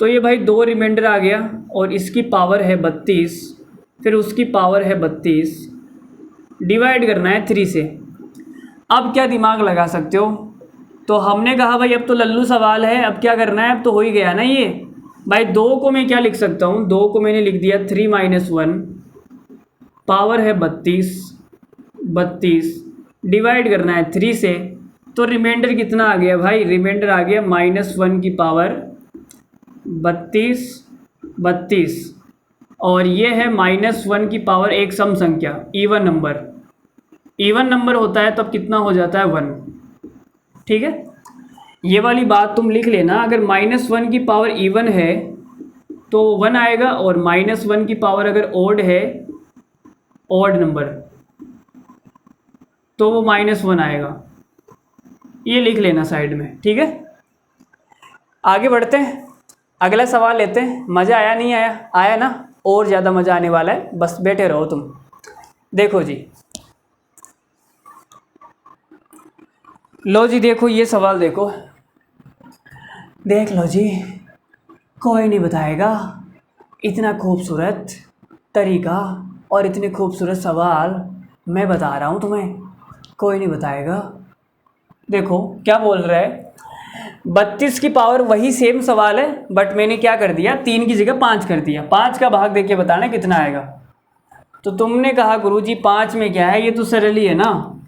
तो ये भाई 2 रिमाइंडर आ गया, और इसकी पावर है 32 फिर उसकी पावर है 32, डिवाइड करना है 3 से। अब क्या दिमाग लगा सकते हो? तो हमने कहा भाई अब तो लल्लू सवाल है, अब क्या करना है? अब तो हो ही गया ना ये भाई। 2 को मैं क्या लिख सकता हूँ? 2 को मैंने लिख दिया 3 - 1, पावर है 32, डिवाइड करना है 3 से। तो रिमाइंडर कितना आ गया भाई? रिमाइंडर आ गया -1 की पावर 32, और ये है -1 की पावर एक सम संख्या, इवन नंबर। इवन नंबर होता है तब कितना हो जाता है? 1। ठीक है, ये वाली बात तुम लिख लेना। अगर -1 की पावर इवन है तो 1 आएगा, और -1 की पावर अगर ओड है, ओड नंबर, तो वो -1 आएगा। ये लिख लेना साइड में, ठीक है। आगे बढ़ते हैं, अगला सवाल लेते हैं। मज़ा आया नहीं आया? आया ना? और ज़्यादा मज़ा आने वाला है, बस बैठे रहो तुम। देखो जी, लो जी देखो ये सवाल देखो, देख लो जी, कोई नहीं बताएगा। इतना खूबसूरत तरीका और इतने खूबसूरत सवाल मैं बता रहा हूँ तुम्हें, कोई नहीं बताएगा। देखो क्या बोल रहा है, 32 की पावर वही सेम सवाल है, बट मैंने क्या कर दिया, 3 की जगह 5 कर दिया। 5 का भाग देके बताना कितना आएगा। तो तुमने कहा गुरुजी 5 में क्या है, ये तो सरल ही है ना।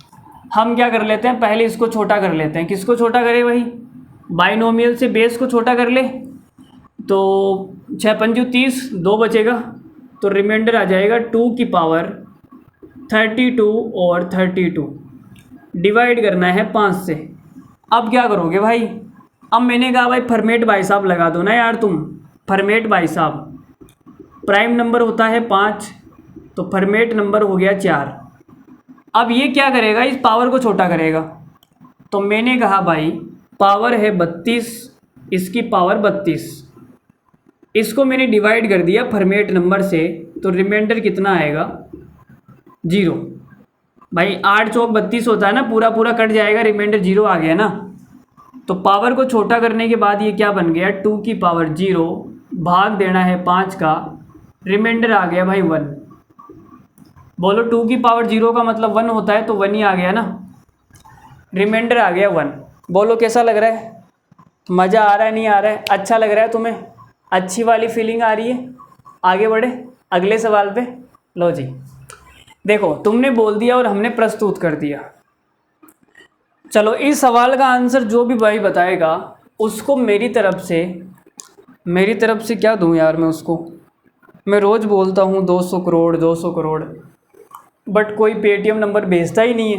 हम क्या कर लेते हैं, पहले इसको छोटा कर लेते हैं। किसको छोटा करें भाई? बाइनोमियल से बेस को छोटा कर ले। तो 6 पंजू 30, 2 बचेगा, तो रिमाइंडर आ जाएगा 2 की पावर 32 और 32, डिवाइड करना है 5 से। अब क्या करोगे भाई? अब मैंने कहा भाई फॉर्मेट भाई साहब लगा दो ना यार तुम, फॉर्मेट भाई साहब। प्राइम नंबर होता है 5, तो फॉर्मेट नंबर हो गया 4। अब ये क्या करेगा, इस पावर को छोटा करेगा। तो मैंने कहा भाई पावर है 32, इसकी पावर 32, इसको मैंने डिवाइड कर दिया फॉर्मेट नंबर से, तो रिमाइंडर कितना आएगा? 0। भाई 8 चौक 32 होता है ना, पूरा पूरा कट जाएगा, रिमाइंडर 0 आ गया ना। तो पावर को छोटा करने के बाद ये क्या बन गया, 2 की पावर 0, भाग देना है 5 का, रिमाइंडर आ गया भाई 1। बोलो 2 की पावर 0 का मतलब 1 होता है, तो 1 ही आ गया ना। रिमाइंडर आ गया 1। बोलो कैसा लग रहा है? मज़ा आ रहा है नहीं आ रहा है? अच्छा लग रहा है तुम्हें? अच्छी वाली फीलिंग आ रही है? आगे बढ़े अगले सवाल पे। लो जी, देखो तुमने बोल दिया और हमने प्रस्तुत कर दिया। चलो इस सवाल का आंसर जो भी भाई बताएगा उसको मेरी तरफ से क्या दूं यार मैं उसको। मैं रोज़ बोलता हूँ 200 करोड़ 200 करोड़, बट कोई पेटीएम नंबर भेजता ही नहीं है।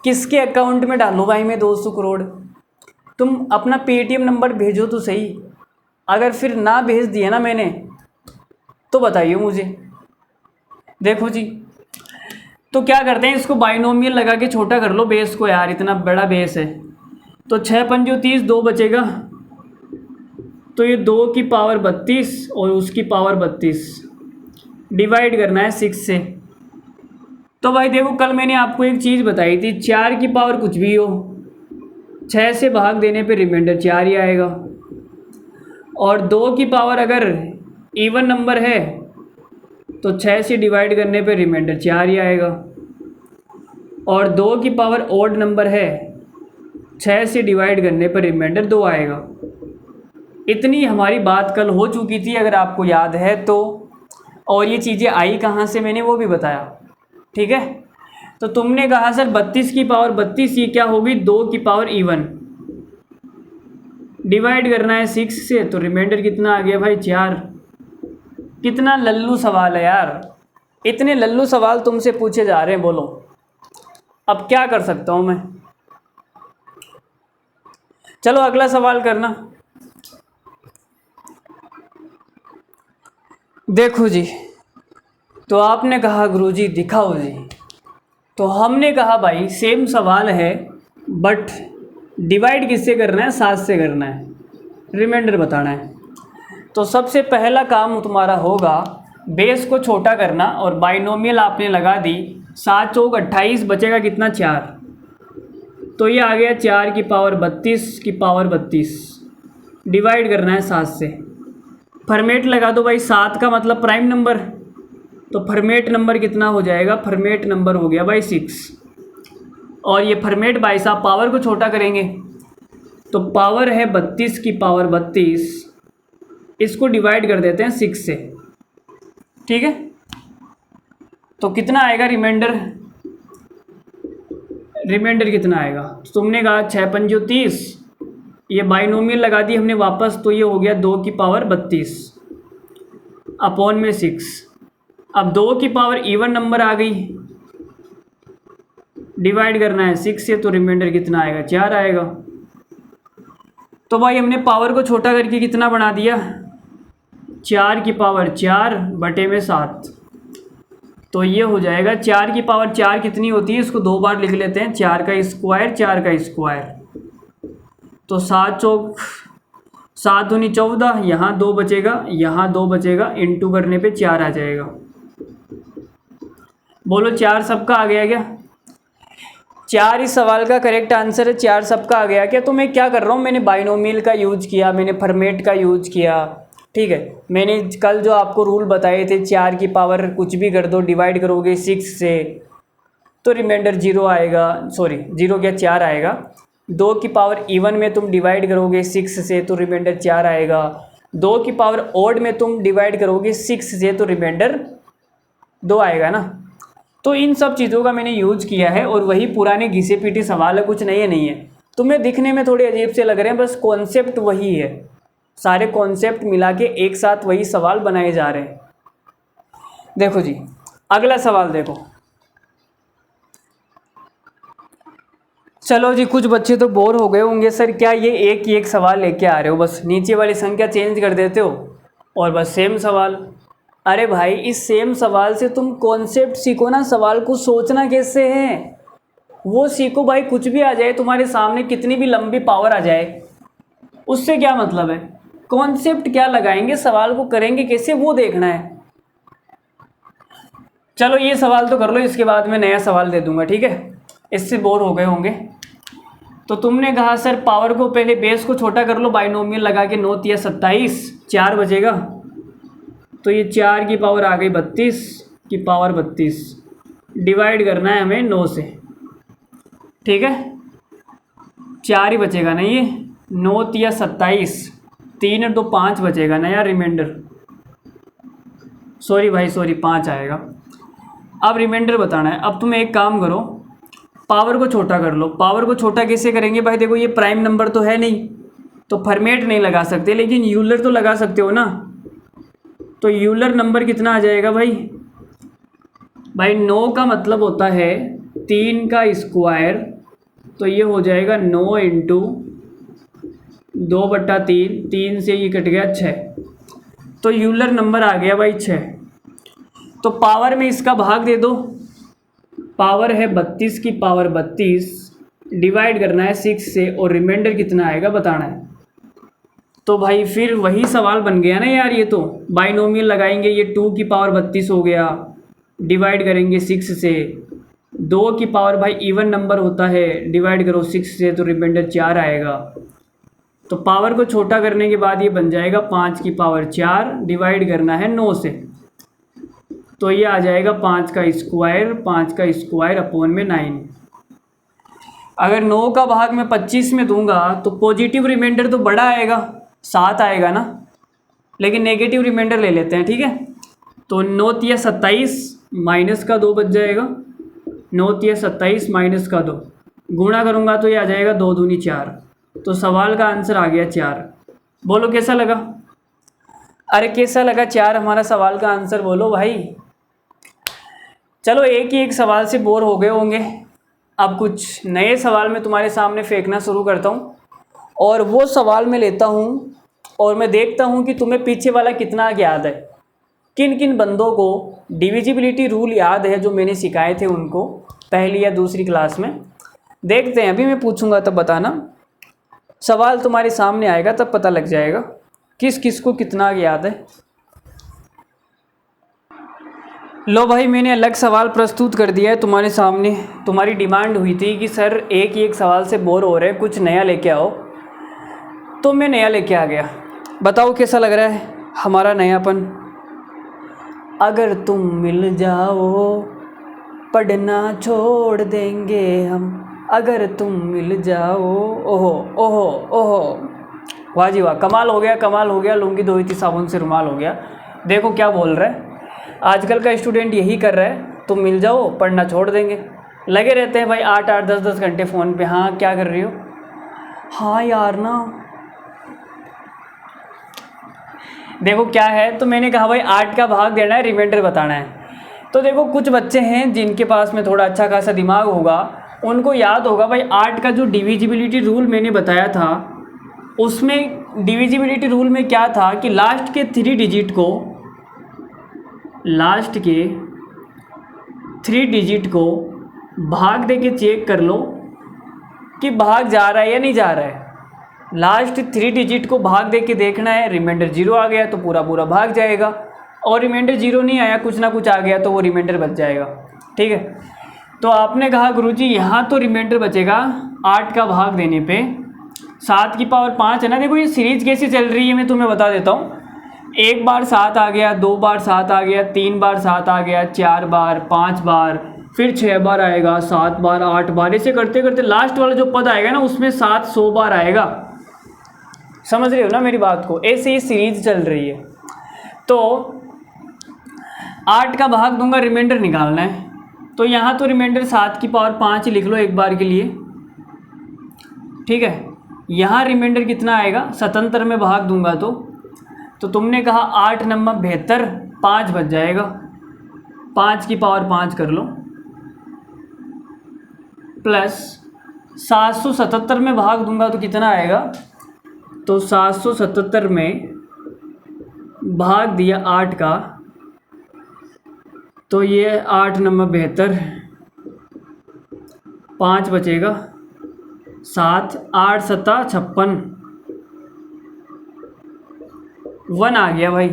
किसके अकाउंट में डालूँ भाई मैं 200 करोड़? तुम अपना पेटीएम नंबर भेजो तो सही। अगर फिर ना भेज दिया ना मैंने तो बताइए मुझे। देखो जी, तो क्या करते हैं, इसको बाइनोमियल लगा के छोटा कर लो बेस को यार, इतना बड़ा बेस है। तो 6 पंजो 30, 2 बचेगा, तो ये 2 की पावर 32 और उसकी पावर 32 डिवाइड करना है 6 से। तो भाई देखो कल मैंने आपको एक चीज़ बताई थी, 4 की पावर कुछ भी हो 6 से भाग देने पे रिमाइंडर 4 ही आएगा। और 2 की पावर अगर इवन नंबर है तो 6 से डिवाइड करने पे रिमाइंडर 4 ही आएगा। और 2 की पावर ऑड नंबर है, 6 से डिवाइड करने पर रिमाइंडर 2 आएगा। इतनी हमारी बात कल हो चुकी थी अगर आपको याद है तो। और ये चीज़ें आई कहाँ से मैंने वो भी बताया, ठीक है। तो तुमने कहा सर 32 की पावर 32 ये क्या होगी, 2 की पावर इवन, डिवाइड करना है 6 से, तो रिमाइंडर कितना आ गया भाई 4। कितना लल्लू सवाल है यार, इतने लल्लू सवाल तुमसे पूछे जा रहे हैं। बोलो अब क्या कर सकता हूँ मैं। चलो अगला सवाल करना। देखो जी, तो आपने कहा गुरुजी दिखाओ जी, तो हमने कहा भाई सेम सवाल है बट डिवाइड किससे करना है, 7 से करना है, रिमाइंडर बताना है। तो सबसे पहला काम तुम्हारा होगा बेस को छोटा करना, और बाइनोमियल आपने लगा दी, 7 चौक 28, बचेगा कितना 4। तो ये आ गया 4 की पावर 32 की पावर 32, डिवाइड करना है 7 से। फॉर्मेट लगा दो भाई, 7 का मतलब प्राइम नंबर, तो फॉर्मेट नंबर कितना हो जाएगा, फॉर्मेट नंबर हो गया भाई 6। और ये फॉर्मेट भाई साहब पावर को छोटा करेंगे, तो पावर है 32 की पावर 32, इसको डिवाइड कर देते हैं 6 से, ठीक है। तो कितना आएगा रिमाइंडर, रिमाइंडर कितना आएगा, तो तुमने कहा 6 पंजो 30, ये बाइनोमियल लगा दी हमने वापस, तो ये हो गया 2 की पावर 32 अपॉन में 6। अब 2 की पावर इवन नंबर आ गई, डिवाइड करना है 6 से, तो रिमाइंडर कितना आएगा 4 आएगा। तो भाई हमने पावर को छोटा करके कितना बना दिया, 4 की पावर 4 बटे में 7। तो ये हो जाएगा 4 की पावर 4 कितनी होती है, इसको 2 बार लिख लेते हैं, 4 का स्क्वायर 4 का स्क्वायर। तो 7 चौक 7 दूनी 14, यहाँ 2 बचेगा, यहाँ 2 बचेगा, इंटू करने पे 4 आ जाएगा। बोलो 4 सबका आ गया क्या? 4 इस सवाल का करेक्ट आंसर है, 4 सबका आ गया क्या? तो मैं क्या कर रहा हूँ, मैंने बाइनोमियल का यूज किया, मैंने फॉर्मेट का यूज किया, ठीक है। मैंने कल जो आपको रूल बताए थे, 4 की पावर कुछ भी कर दो, डिवाइड करोगे 6 से तो रिमाइंडर 0 आएगा, सॉरी 0 क्या 4 आएगा। 2 की पावर इवन में तुम डिवाइड करोगे 6 से तो रिमाइंडर 4 आएगा। 2 की पावर ऑड में तुम डिवाइड करोगे 6 से तो रिमाइंडर 2 आएगा ना। तो इन सब चीज़ों का मैंने यूज किया है, और वही पुराने घिसे पीटे सवाल है, कुछ नए नहीं है। तुम्हें दिखने में थोड़े अजीब से लग रहे हैं, बस कॉन्सेप्ट वही है, सारे कॉन्सेप्ट मिला के एक साथ वही सवाल बनाए जा रहे हैं। देखो जी अगला सवाल देखो। चलो जी, कुछ बच्चे तो बोर हो गए होंगे, सर क्या ये एक ही एक सवाल लेके आ रहे हो, बस नीचे वाली संख्या चेंज कर देते हो और बस सेम सवाल। अरे भाई इस सेम सवाल से तुम कॉन्सेप्ट सीखो ना, सवाल को सोचना कैसे है वो सीखो भाई। कुछ भी आ जाए तुम्हारे सामने, कितनी भी लंबी पावर आ जाए, उससे क्या मतलब है, कॉन्सेप्ट क्या लगाएंगे, सवाल को करेंगे कैसे वो देखना है। चलो ये सवाल तो कर लो, इसके बाद मैं नया सवाल दे दूंगा, ठीक है। इससे बोर हो गए होंगे। तो तुमने कहा सर पावर को पहले बेस को छोटा कर लो, बाइनोमियल लगा के 9 या 27, 4 बचेगा। तो ये 4 की पावर आ गई 32 की पावर 32, डिवाइड करना है हमें 9 से। ठीक है, 4 ही बचेगा ना, ये 9 तिया 27, 3 और 2 5 बचेगा ना यार रिमाइंडर। सॉरी भाई सॉरी, 5 आएगा। अब रिमाइंडर बताना है। अब तुम एक काम करो, पावर को छोटा कर लो। पावर को छोटा कैसे करेंगे भाई? देखो ये प्राइम नंबर तो है नहीं, तो फॉर्मेट नहीं लगा सकते, लेकिन यूलर तो लगा सकते हो ना। तो यूलर नंबर कितना आ जाएगा भाई? भाई 9 का मतलब होता है 3 का स्क्वायर, तो ये हो जाएगा 9 इंटू 2/3, 3 से ये कट गया 6, तो यूलर नंबर आ गया भाई 6। तो पावर में इसका भाग दे दो, पावर है 32 की पावर 32, डिवाइड करना है 6 से, और रिमाइंडर कितना आएगा बताना है। तो भाई फिर वही सवाल बन गया ना यार, ये तो बाइनोमियल लगाएंगे, ये 2 की पावर 32 हो गया, डिवाइड करेंगे 6 से, 2 की पावर भाई इवन नंबर होता है, डिवाइड करो 6 से, तो रिमाइंडर 4 आएगा। तो पावर को छोटा करने के बाद ये बन जाएगा 5 की पावर 4, डिवाइड करना है 9 से, तो ये आ जाएगा 5 का स्क्वायर अपॉन में 9। अगर 9 का भाग मैं 25 में दूंगा तो पॉजिटिव रिमाइंडर तो बड़ा आएगा, 7 आएगा ना, लेकिन नेगेटिव रिमाइंडर ले लेते हैं। ठीक है, तो 9 तिया 27 माइनस का 2 बच जाएगा, 9 तिया 27 माइनस का 2, गुणा करूँगा तो ये आ जाएगा 2 दूनी 4, तो सवाल का आंसर आ गया 4। बोलो कैसा लगा? अरे कैसा लगा 4 हमारा सवाल का आंसर? बोलो भाई। चलो एक ही एक सवाल से बोर हो गए होंगे, अब कुछ नए सवाल मैं तुम्हारे सामने फेंकना शुरू करता हूँ, और वो सवाल मैं लेता हूँ और मैं देखता हूँ कि तुम्हें पीछे वाला कितना याद है, किन किन बंदों को डिविजिबिलिटी रूल याद है जो मैंने सिखाए थे उनको पहली या दूसरी क्लास में। देखते हैं, अभी मैं पूछूंगा तब बताना, सवाल तुम्हारे सामने आएगा तब पता लग जाएगा किस किस को कितना याद है। लो भाई, मैंने अलग सवाल प्रस्तुत कर दिया है तुम्हारे सामने। तुम्हारी डिमांड हुई थी कि सर एक ही एक सवाल से बोर हो रहे हैं, कुछ नया लेके आओ, तो मैं नया लेके आ गया। बताओ कैसा लग रहा है हमारा नयापन? अगर तुम मिल जाओ पढ़ना छोड़ देंगे हम, अगर तुम मिल जाओ। ओहो ओहो ओहो, वाह जी वाह, कमाल हो गया, कमाल हो गया। लुंगी धोई थी साबुन से रुमाल हो गया। देखो क्या बोल रहा है, आजकल का स्टूडेंट यही कर रहा है, तुम मिल जाओ पढ़ना छोड़ देंगे। लगे रहते हैं भाई 8-8 10-10 घंटे फ़ोन पे। हाँ क्या कर रही हो? हाँ यार ना, देखो क्या है, तो मैंने कहा भाई 8 का भाग देना है, रिमाइंडर बताना है। तो देखो कुछ बच्चे हैं जिनके पास में थोड़ा अच्छा खासा दिमाग होगा, उनको याद होगा भाई 8 का जो डिविजिबिलिटी रूल मैंने बताया था, उसमें डिविजिबिलिटी रूल में क्या था कि लास्ट के 3 डिजिट को भाग दे के चेक कर लो कि भाग जा रहा है या नहीं जा रहा है। लास्ट 3 डिजिट को भाग दे के देखना है, रिमाइंडर 0 आ गया तो पूरा पूरा भाग जाएगा, और रिमाइंडर 0 नहीं आया, कुछ ना कुछ आ गया तो वो रिमाइंडर बच जाएगा। ठीक है, तो आपने कहा गुरुजी यहाँ तो रिमाइंडर बचेगा 8 का भाग देने पे, 7 की पावर 5 है ना। देखो ये सीरीज कैसे चल रही है मैं तुम्हें बता देता हूँ। 1 बार 7 आ गया, 2 बार 7 आ गया, 3 बार 7 आ गया, 4 बार, 5 बार, फिर 6 बार आएगा, 7 बार, 8 बार, ऐसे करते करते लास्ट वाला जो पद आएगा ना उसमें 700 बार आएगा। समझ रहे हो ना मेरी बात को? ऐसे ही सीरीज चल रही है। तो 8 का भाग दूंगा, रिमाइंडर निकालना है, तो यहाँ तो रिमाइंडर 7 की पावर 5 ही लिख लो एक बार के लिए। ठीक है, यहाँ रिमाइंडर कितना आएगा, 77 में भाग दूंगा तो तुमने कहा 8 नंबर 72, 5 बच जाएगा, 5 की पावर 5 कर लो, प्लस 777 में भाग दूंगा तो कितना आएगा, तो 777 में भाग दिया 8 का, तो ये 8 नंबर 72, 5 बचेगा, 7, 8 7 56, 1 आ गया भाई।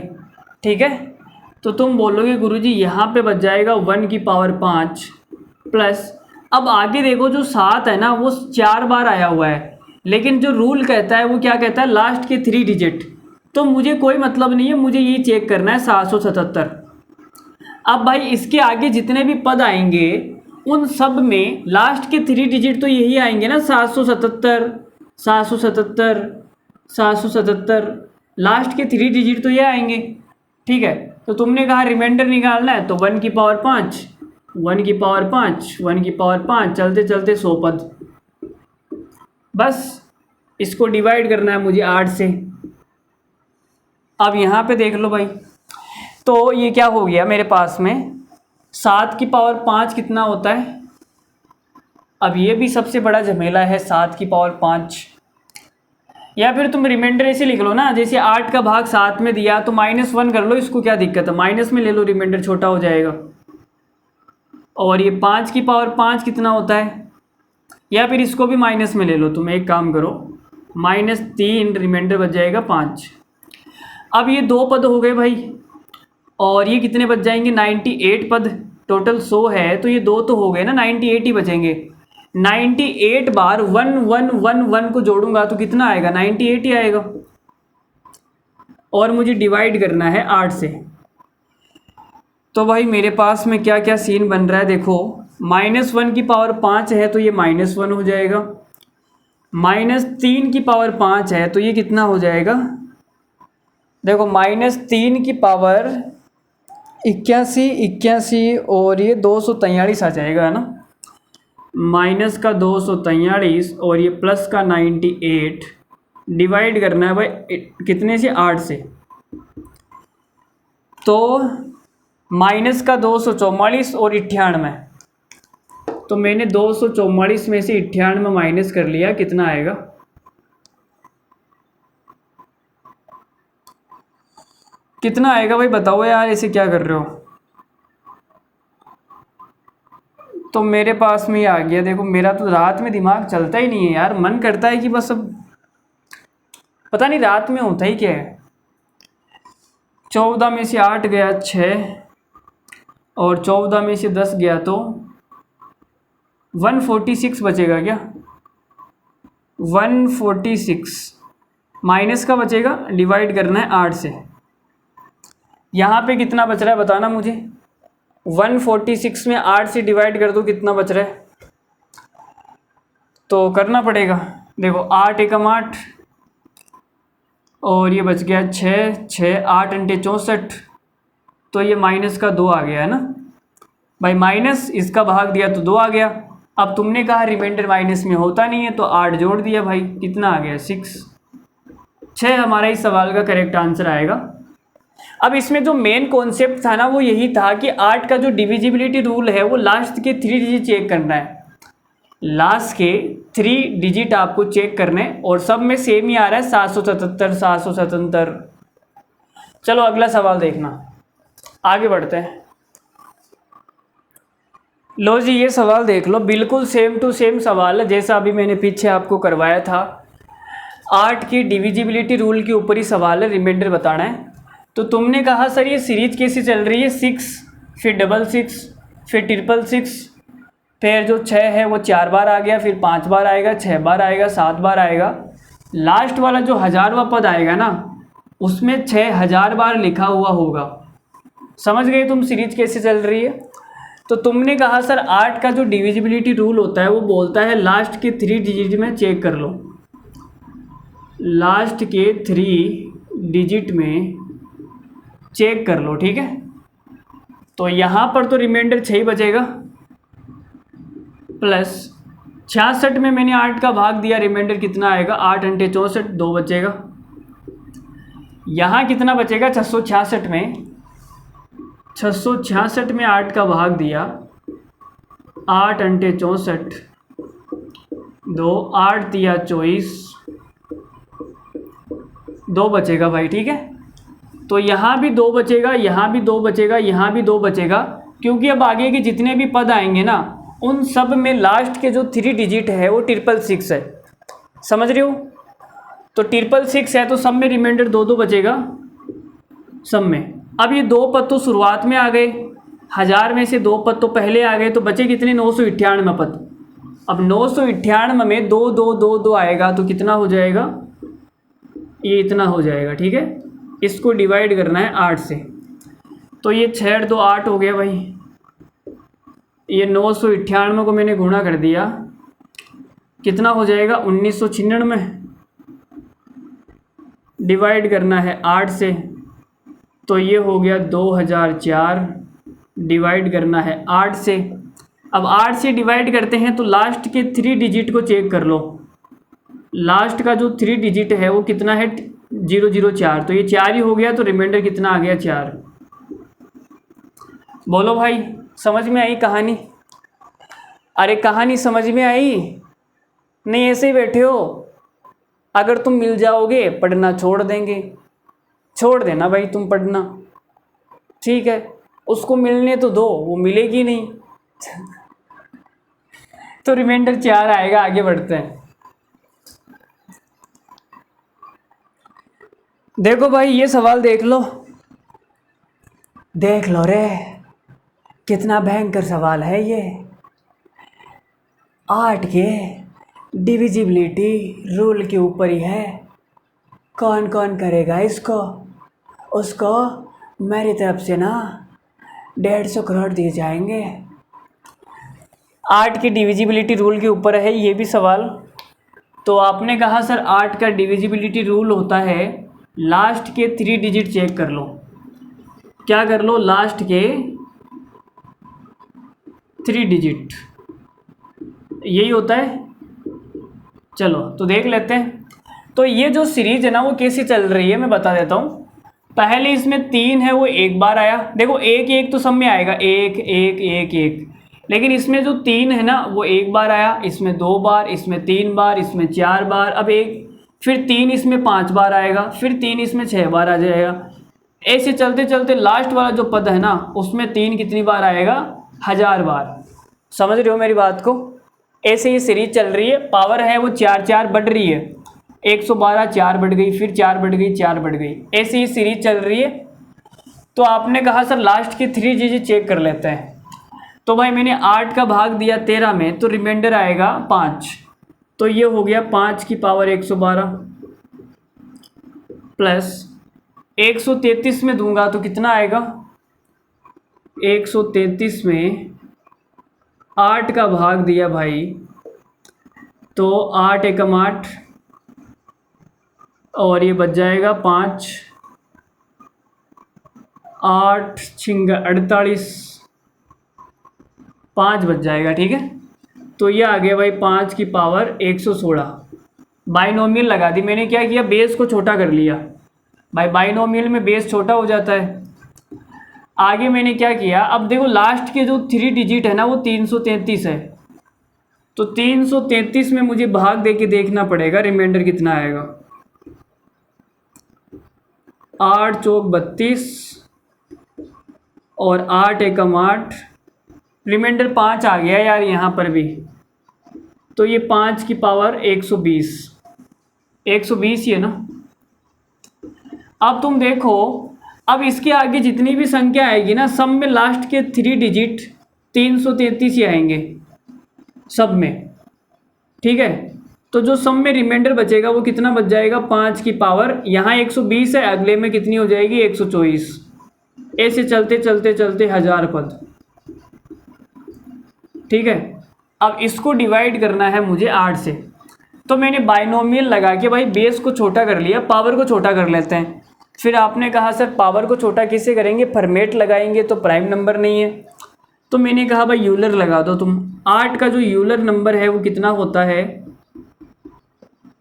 ठीक है, तो तुम बोलोगे गुरुजी यहाँ पे बच जाएगा 1 की पावर 5 प्लस, अब आगे देखो जो 7 है ना वो 4 बार आया हुआ है, लेकिन जो रूल कहता है वो क्या कहता है, लास्ट के 3 डिजिट तो मुझे कोई मतलब नहीं है, मुझे ये चेक करना है 777। अब भाई इसके आगे जितने भी पद आएंगे उन सब में लास्ट के 3 डिजिट तो यही आएंगे ना, 777 777 777, लास्ट के 3 डिजिट तो ये आएंगे। ठीक है, तो तुमने कहा रिमाइंडर निकालना है, तो 1 की पावर 5 1 की पावर 5 1 की पावर 5 चलते चलते 100 पद। बस इसको डिवाइड करना है मुझे 8 से। अब यहाँ पे देख लो भाई, तो ये क्या हो गया मेरे पास में, 7 की पावर 5 कितना होता है। अब ये भी सबसे बड़ा झमेला है, 7 की पावर 5, या फिर तुम रिमाइंडर ऐसे लिख लो ना, जैसे 8 का भाग 7 में दिया तो -1 कर लो, इसको क्या दिक्कत है, माइनस में ले लो, रिमाइंडर छोटा हो जाएगा। और ये 5 की पावर 5 कितना होता है, या फिर इसको भी माइनस में ले लो, तुम एक काम करो, -3 रिमाइंडर बच जाएगा 5। अब ये 2 पद हो गए भाई, और ये कितने बच जाएंगे, 98 पद। टोटल 100 है तो ये 2 तो हो गए ना, 98 ही बचेंगे। 98 बार 1 1 1 1 को जोड़ूंगा तो कितना आएगा, 98 ही आएगा। और मुझे डिवाइड करना है 8 से। तो भाई मेरे पास में क्या क्या सीन बन रहा है, देखो, -1 की पावर 5 है तो ये -1 हो जाएगा, -3 की पावर 5 है तो ये कितना हो जाएगा, देखो -3 की पावर 81 और ये 243 आ जाएगा, है ना, माइनस का 243 और ये प्लस का 98, डिवाइड करना है भाई कितने से, 8 से। तो माइनस का 244 और 98, तो मैंने 244 में से 98 माइनस कर लिया, कितना आएगा, कितना आएगा भाई बताओ यार, ऐसे क्या कर रहे हो। तो मेरे पास में ये आ गया, देखो मेरा तो रात में दिमाग चलता ही नहीं है यार, मन करता है कि बस अब पता नहीं रात में होता ही क्या है। 14 में से 8 गया 6, और 14 में से 10 गया तो 146 बचेगा क्या, 146 माइनस का बचेगा, डिवाइड करना है 8 से। यहाँ पे कितना बच रहा है बताना मुझे, 146 में 8 से डिवाइड कर दो, कितना बच रहा है, तो करना पड़ेगा, देखो 8 एकम 8 और ये बच गया 6 6 8 अंटे 64, तो ये माइनस का 2 आ गया है ना भाई, माइनस इसका भाग दिया तो 2 आ गया। अब तुमने कहा रिमाइंडर माइनस में होता नहीं है, तो 8 जोड़ दिया भाई, कितना आ गया 6। 6 हमारा इस सवाल का करेक्ट आंसर आएगा। अब इसमें जो मेन कॉन्सेप्ट था ना वो यही था कि 8 का जो डिविजिबिलिटी रूल है वो लास्ट के 3 डिजिट चेक करना है, लास्ट के 3 डिजिट आपको चेक करने, और सब में सेम ही आ रहा है 777 777। चलो अगला सवाल देखना, आगे बढ़ते हैं। लो जी ये सवाल देख लो, बिल्कुल सेम टू सेम सवाल है जैसा अभी मैंने पीछे आपको करवाया था। 8 की डिविजिबिलिटी रूल के ऊपर ही सवाल है, रिमाइंडर बताना है। तो तुमने कहा सर ये सीरीज कैसे चल रही है, 6 फिर 66 फिर 666, फिर जो 6 है वो 4 बार आ गया, फिर 5 बार आएगा, 6 बार आएगा, 7 बार आएगा, लास्ट वाला जो 1000वां पद आएगा ना उसमें 6000 बार लिखा हुआ होगा। समझ गए तुम सीरीज कैसे चल रही है। तो तुमने कहा सर 8 का जो डिविजिबिलिटी रूल होता है वो बोलता है लास्ट के 3 डिजिट में चेक कर लो, लास्ट के 3 डिजिट में चेक कर लो, ठीक है। तो यहाँ पर तो रिमाइंडर 6 ही बचेगा, प्लस 66 में मैंने 8 का भाग दिया, रिमाइंडर कितना आएगा, 8 अंटे 64, 2 बचेगा। यहाँ कितना बचेगा, 666 में 666 में 8 का भाग दिया, 8 अंटे 64, 2 8 दिया 24, 2 बचेगा भाई, ठीक है। तो यहाँ भी 2 बचेगा, यहाँ भी 2 बचेगा, यहाँ भी 2 बचेगा, क्योंकि अब आगे के जितने भी पद आएंगे ना उन सब में लास्ट के जो 3 डिजिट है वो 666 है, समझ रहे हो। तो 666 है तो सब में रिमाइंडर 2 2 बचेगा सब में। अब ये 2 पद तो शुरुआत में आ गए, 1000 में से 2 पद तो पहले आ गए, तो बचे कितने, 998 पद। अब 998 में 2 2 2 2 आएगा तो कितना हो जाएगा, ये इतना हो जाएगा, ठीक है। इसको डिवाइड करना है 8 से, तो ये 6 2 8 हो गया भाई। ये 998 को मैंने गुणा कर दिया, कितना हो जाएगा 1996। डिवाइड करना है 8 से, तो ये हो गया 2004। डिवाइड करना है 8 से। अब 8 से डिवाइड करते हैं तो लास्ट के 3 डिजिट को चेक कर लो। लास्ट का जो 3 डिजिट है वो कितना है 004, तो ये 4 ही हो गया, तो रिमाइंडर कितना आ गया 4। बोलो भाई, समझ में आई कहानी? अरे कहानी समझ में आई? नहीं ऐसे ही बैठे हो? अगर तुम मिल जाओगे पढ़ना छोड़ देंगे, छोड़ देना भाई तुम पढ़ना, ठीक है। उसको मिलने तो दो, वो मिलेगी नहीं तो रिमाइंडर 4 आएगा। आगे बढ़ते हैं। देखो भाई ये सवाल देख लो, देख लो रे, कितना भयंकर सवाल है ये। 8 के डिविजिबिलिटी रूल के ऊपर ही है। कौन कौन करेगा इसको? उसको मेरी तरफ से ना 150 करोड़ दिए जाएंगे। 8 की डिविजिबिलिटी रूल के ऊपर है ये भी सवाल। तो आपने कहा सर 8 का डिविजिबिलिटी रूल होता है, लास्ट के 3 डिजिट चेक कर लो। क्या कर लो? लास्ट के 3 डिजिट, यही होता है। चलो तो देख लेते हैं। तो ये जो सीरीज है ना वो कैसी चल रही है मैं बता देता हूँ। पहले इसमें 3 है वो एक बार आया, देखो 1 1 तो सब में आएगा, 1 1 1 1, लेकिन इसमें जो 3 है ना वो एक बार आया, इसमें 2 बार, इसमें 3 बार, इसमें 4 बार, अब एक फिर 3 इसमें 5 बार आएगा, फिर 3 इसमें 6 बार आ जाएगा। ऐसे चलते चलते लास्ट वाला जो पद है ना उसमें 3 कितनी बार आएगा? 1000 बार। समझ रहे हो मेरी बात को? ऐसे ये सीरीज चल रही है। पावर है वो 4 4 बढ़ रही है, 112 4 बढ़ गई, फिर 4 बढ़ गई, 4 बढ़ गई, ऐसे ही सीरीज चल रही है। तो आपने कहा सर लास्ट के 3 डिजिट चेक कर लेते हैं। तो भाई मैंने 8 का भाग दिया 13 में, तो रिमाइंडर आएगा 5। तो ये हो गया 5 की पावर 112 प्लस 133 में दूंगा तो कितना आएगा? 133 में 8 का भाग दिया भाई, तो 8 एकम 8 और ये बच जाएगा 5, 8 छिंग 48, 5 बच जाएगा, ठीक है। तो ये आ गया भाई 5 की पावर 116। बाइनोमियल लगा दी मैंने। क्या किया? बेस को छोटा कर लिया भाई, बाइनोमियल में बेस छोटा हो जाता है। आगे मैंने क्या किया? अब देखो लास्ट के जो 3 डिजिट है ना वो 333 है, तो 333 में मुझे भाग दे के देखना पड़ेगा रिमाइंडर कितना आएगा। 8 चौक 32 और 8 एकम 8, रिमाइंडर 5 आ गया यार यहाँ पर भी। तो ये 5 की पावर 120, 120 ही है ना। अब तुम देखो, अब इसके आगे जितनी भी संख्या आएगी ना सब में लास्ट के 3 डिजिट 333 ही आएंगे सब में, ठीक है। तो जो सब में रिमाइंडर बचेगा वो कितना बच जाएगा? 5 की पावर, यहाँ 120 है, अगले में कितनी हो जाएगी? 124। ऐसे चलते चलते चलते 1000 पद, ठीक है। अब इसको डिवाइड करना है मुझे 8 से, तो मैंने बाइनोमियल लगा के भाई बेस को छोटा कर लिया, पावर को छोटा कर लेते हैं। फिर आपने कहा सर पावर को छोटा कैसे करेंगे? फॉर्मेट लगाएंगे तो प्राइम नंबर नहीं है, तो मैंने कहा भाई यूलर लगा दो तुम। 8 का जो यूलर नंबर है वो कितना होता है?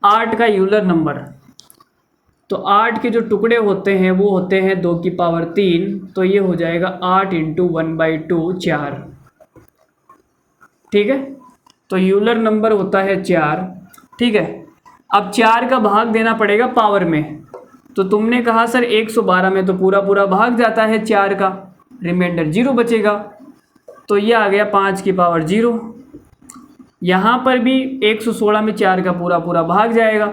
8 का यूलर नंबर, तो 8 के जो टुकड़े होते हैं वो होते हैं 2 की पावर 3, तो ये हो जाएगा 8 × 1/2 4, ठीक है। तो यूलर नंबर होता है 4, ठीक है। अब 4 का भाग देना पड़ेगा पावर में, तो तुमने कहा सर 112 में तो पूरा पूरा भाग जाता है 4 का, रिमाइंडर 0 बचेगा। तो ये आ गया 5 की पावर 0। यहाँ पर भी 116 में 4 का पूरा पूरा भाग जाएगा।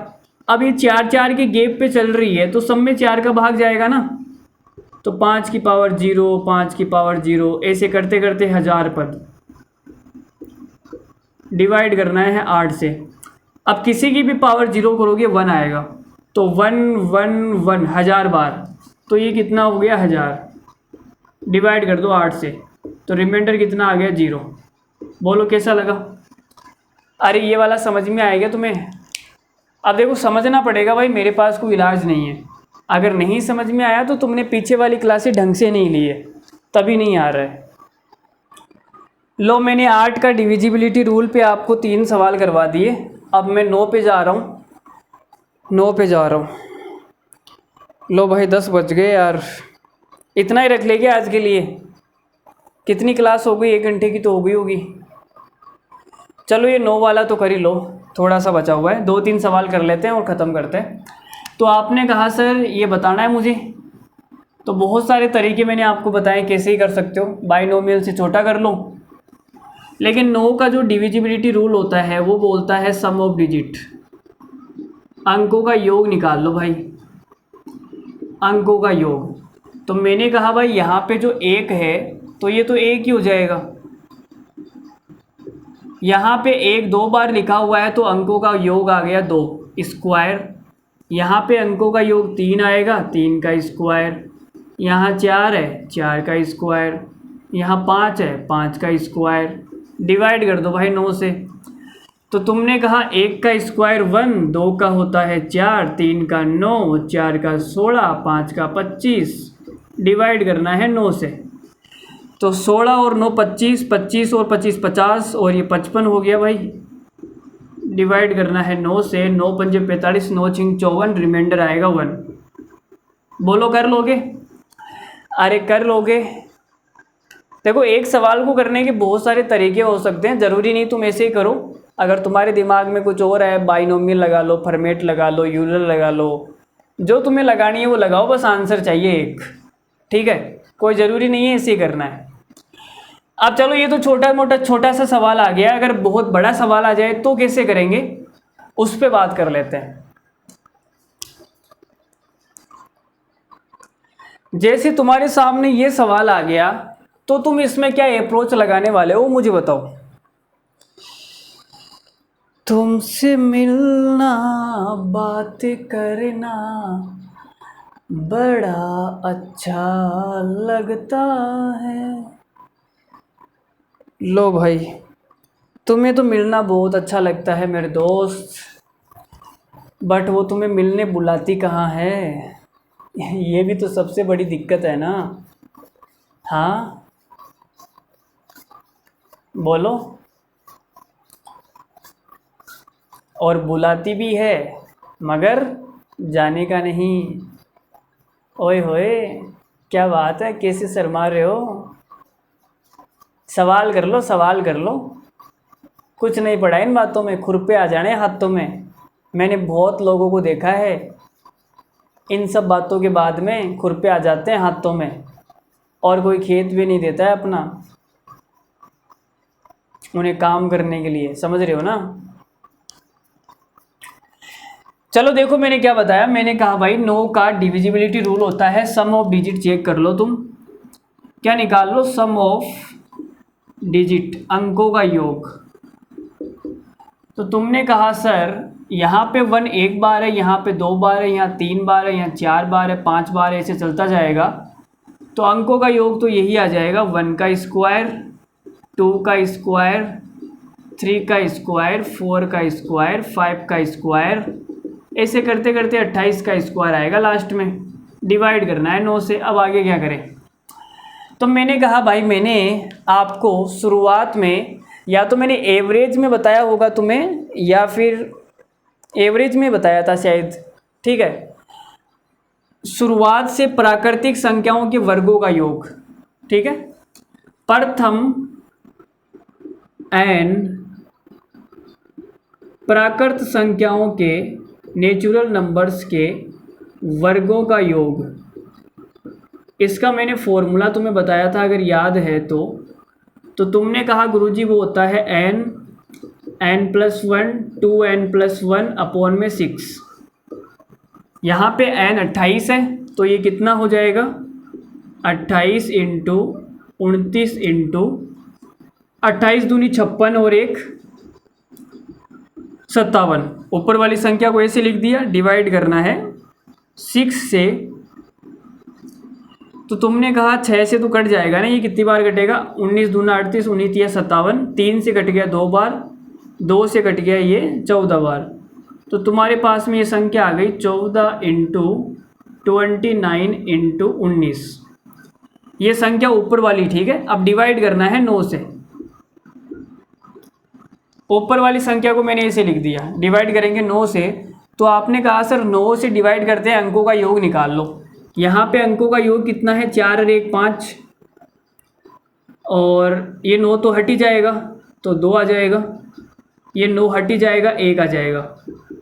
अब ये 4 4 के गैप पे चल रही है तो सब में 4 का भाग जाएगा ना, तो 5 की पावर 0, 5 की पावर 0, ऐसे करते करते 1000 पद। डिवाइड करना है 8 से। अब किसी की भी पावर 0 करोगे 1 आएगा, तो 111 1000 बार, तो ये कितना हो गया 1000। डिवाइड कर दो 8 से, तो रिमाइंडर कितना आ गया 0। बोलो कैसा लगा? अरे ये वाला समझ में आएगा तुम्हें? अब देखो समझना पड़ेगा भाई, मेरे पास कोई इलाज नहीं है। अगर नहीं समझ में आया तो तुमने पीछे वाली क्लासें ढंग से नहीं ली है, तभी नहीं आ रहा है। लो मैंने 8 का डिविजिबिलिटी रूल पे आपको 3 सवाल करवा दिए। अब मैं 9 पे जा रहा हूँ, 9 पे जा रहा हूँ। लो भाई 10 बज गए यार, इतना ही रख लेंगे आज के लिए। कितनी क्लास हो गई? 1 घंटे की तो हो गई होगी। चलो ये 9 वाला तो कर ही लो, थोड़ा सा बचा हुआ है, 2-3 सवाल कर लेते हैं और ख़त्म करते हैं। तो आपने कहा सर ये बताना है मुझे, तो बहुत सारे तरीके मैंने आपको बताए कैसे ही कर सकते हो। बाइनोमियल से छोटा कर लो, लेकिन 9 का जो डिविजिबिलिटी रूल होता है वो बोलता है सम ऑफ डिजिट, अंकों का योग निकाल लो भाई, अंकों का योग। तो मैंने कहा भाई यहाँ पे जो 1 है तो ये तो 1 ही हो जाएगा। यहाँ पे 1 2 बार लिखा हुआ है तो अंकों का योग आ गया 2 स्क्वायर। यहाँ पे अंकों का योग 3 आएगा, 3 का स्क्वायर। यहाँ 4 है, 4 का स्क्वायर। यहाँ 5 है, 5 का स्क्वायर। डिवाइड कर दो भाई 9 से। तो तुमने कहा 1 का स्क्वायर 1, 2 का होता है 4, 3 का 9, 4 का 16, 5 का 25। डिवाइड करना है 9 से। तो 16 और 9 25, 25 और 25 50, और ये 55 हो गया भाई। डिवाइड करना है 9 से, 9 पंजे 45, 9 छिंग 54, रिमाइंडर आएगा 1। बोलो कर लोगे? अरे कर लोगे। देखो एक सवाल को करने के बहुत सारे तरीके हो सकते हैं, ज़रूरी नहीं तुम ऐसे ही करो। अगर तुम्हारे दिमाग में कुछ और है, बाइनोमियल लगा लो, फॉर्मेट लगा लो, यूलर लगा लो, जो तुम्हें लगानी है वो लगाओ, बस आंसर चाहिए एक। ठीक है, कोई ज़रूरी नहीं है ऐसे ही करना है। अब चलो ये तो छोटा सा सवाल आ गया, अगर बहुत बड़ा सवाल आ जाए तो कैसे करेंगे, उस पर बात कर लेते हैं। जैसे तुम्हारे सामने ये सवाल आ गया तो तुम इसमें क्या अप्रोच लगाने वाले हो मुझे बताओ। तुमसे मिलना, बात करना बड़ा अच्छा लगता है। लो भाई, तुम्हें तो मिलना बहुत अच्छा लगता है मेरे दोस्त, बट वो तुम्हें मिलने बुलाती कहाँ है? ये भी तो सबसे बड़ी दिक्कत है ना। हाँ बोलो। और बुलाती भी है मगर जाने का नहीं। ओए होए, क्या बात है, कैसे शर्मा रहे हो? सवाल कर लो, सवाल कर लो। कुछ नहीं पड़ा इन बातों में, खुरपे आ जाने हाथों में। मैंने बहुत लोगों को देखा है, इन सब बातों के बाद में खुरपे आ जाते हैं हाथों में, और कोई खेत भी नहीं देता है अपना उन्हें काम करने के लिए, समझ रहे हो ना। चलो देखो मैंने क्या बताया, मैंने कहा भाई 9 का डिविजिबिलिटी रूल होता है सम ऑफ डिजिट। चेक कर लो तुम, क्या निकाल लो, सम ऑफ डिजिट, अंकों का योग। तो तुमने कहा सर यहाँ पे 1 1 बार है, यहाँ पे 2 बार है, यहाँ 3 बार है, यहाँ 4 बार है, 5 बार है, ऐसे चलता जाएगा। तो अंकों का योग तो यही आ जाएगा, 1 का स्क्वायर, 2 का स्क्वायर, 3 का स्क्वायर, 4 का स्क्वायर, 5 का स्क्वायर, ऐसे करते करते 28 का स्क्वायर आएगा लास्ट में। डिवाइड करना है 9 से। अब आगे क्या करें? तो मैंने कहा भाई मैंने आपको शुरुआत में, या तो मैंने एवरेज में बताया होगा तुम्हें, या फिर एवरेज में बताया था शायद। ठीक है, शुरुआत से प्राकृतिक संख्याओं के वर्गों का योग। ठीक है, प्रथम n प्राकृत संख्याओं के, नेचुरल नंबर्स के वर्गों का योग। इसका मैंने फॉर्मूला तुम्हें बताया था अगर याद है तो तुमने कहा गुरुजी वो होता है n+1 2n+1 अपॉन में 6। यहाँ पे n 28 है तो ये कितना हो जाएगा, 28 इंटू 29 इंटू 28 दूनी 56 और 1 57। ऊपर वाली संख्या को ऐसे लिख दिया, डिवाइड करना है 6 से। तो तुमने कहा 6 से तो कट जाएगा ना, ये कितनी बार कटेगा, 19 दूना 38, 19 तिया 57, 3 से कट गया 2 बार, 2 से कट गया ये 14 बार। तो तुम्हारे पास में ये संख्या आ गई 14 इंटू 29 इंटू 19, ये संख्या ऊपर वाली, ठीक है। अब डिवाइड करना है 9 से। ऊपर वाली संख्या को मैंने ऐसे लिख दिया, डिवाइड करेंगे 9 से। तो आपने कहा सर 9 से डिवाइड करते हैं, अंकों का योग निकाल लो। यहाँ पे अंकों का योग कितना है, 4 और 1 5, और ये 9 तो हट ही जाएगा तो 2 आ जाएगा, ये 9 हट ही जाएगा 1 आ जाएगा,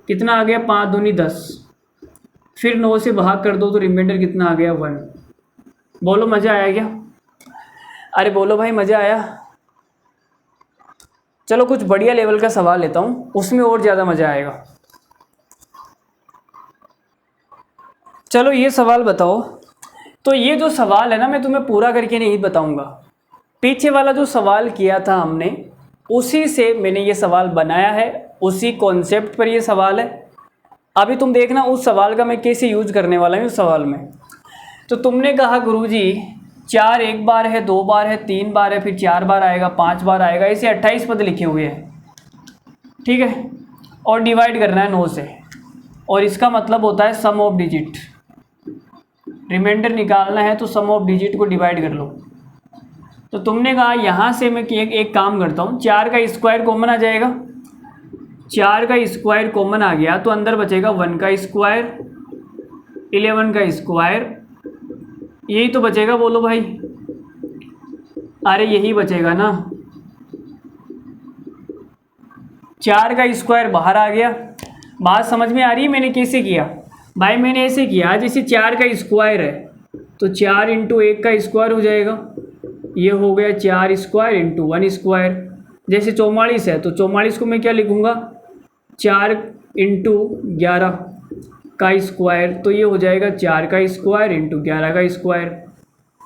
कितना आ गया 5 दूनी 10। फिर 9 से भाग कर दो तो रिमाइंडर कितना आ गया 1। बोलो मज़ा आया क्या? अरे बोलो भाई मज़ा आया। चलो कुछ बढ़िया लेवल का सवाल लेता हूँ, उसमें और ज़्यादा मज़ा आएगा। चलो ये सवाल बताओ। तो ये जो सवाल है ना, मैं तुम्हें पूरा करके नहीं बताऊंगा, पीछे वाला जो सवाल किया था हमने उसी से मैंने ये सवाल बनाया है, उसी कॉन्सेप्ट पर ये सवाल है। अभी तुम देखना उस सवाल का मैं कैसे यूज करने वाला हूँ उस सवाल में। तो तुमने कहा गुरुजी 4 एक बार है, 2 बार है, 3 बार है, फिर 4 बार आएगा, 5 बार आएगा, ऐसे 28 पद लिखे हुए हैं, ठीक है। और डिवाइड करना है 9 से, और इसका मतलब होता है सम ऑफ डिजिट। रिमाइंडर निकालना है तो सम ऑफ डिजिट को डिवाइड कर लो। तो तुमने कहा यहाँ से मैं एक काम करता हूँ, 4 का स्क्वायर कॉमन आ जाएगा, 4 का स्क्वायर कॉमन आ गया तो अंदर बचेगा 1 का स्क्वायर, 11 का स्क्वायर, यही तो बचेगा। बोलो भाई, अरे यही बचेगा ना। 4 का स्क्वायर बाहर आ गया। बात समझ में आ रही है मैंने कैसे किया? भाई मैंने ऐसे किया, जैसे 4 का स्क्वायर है तो 4 इंटू 1 का स्क्वायर हो जाएगा, ये हो गया 4 स्क्वायर इंटू 1 स्क्वायर। जैसे 44 है तो 44 को मैं क्या लिखूँगा, 4 इंटू 11 का स्क्वायर, तो ये हो जाएगा 4 का स्क्वायर इंटू 11 का स्क्वायर।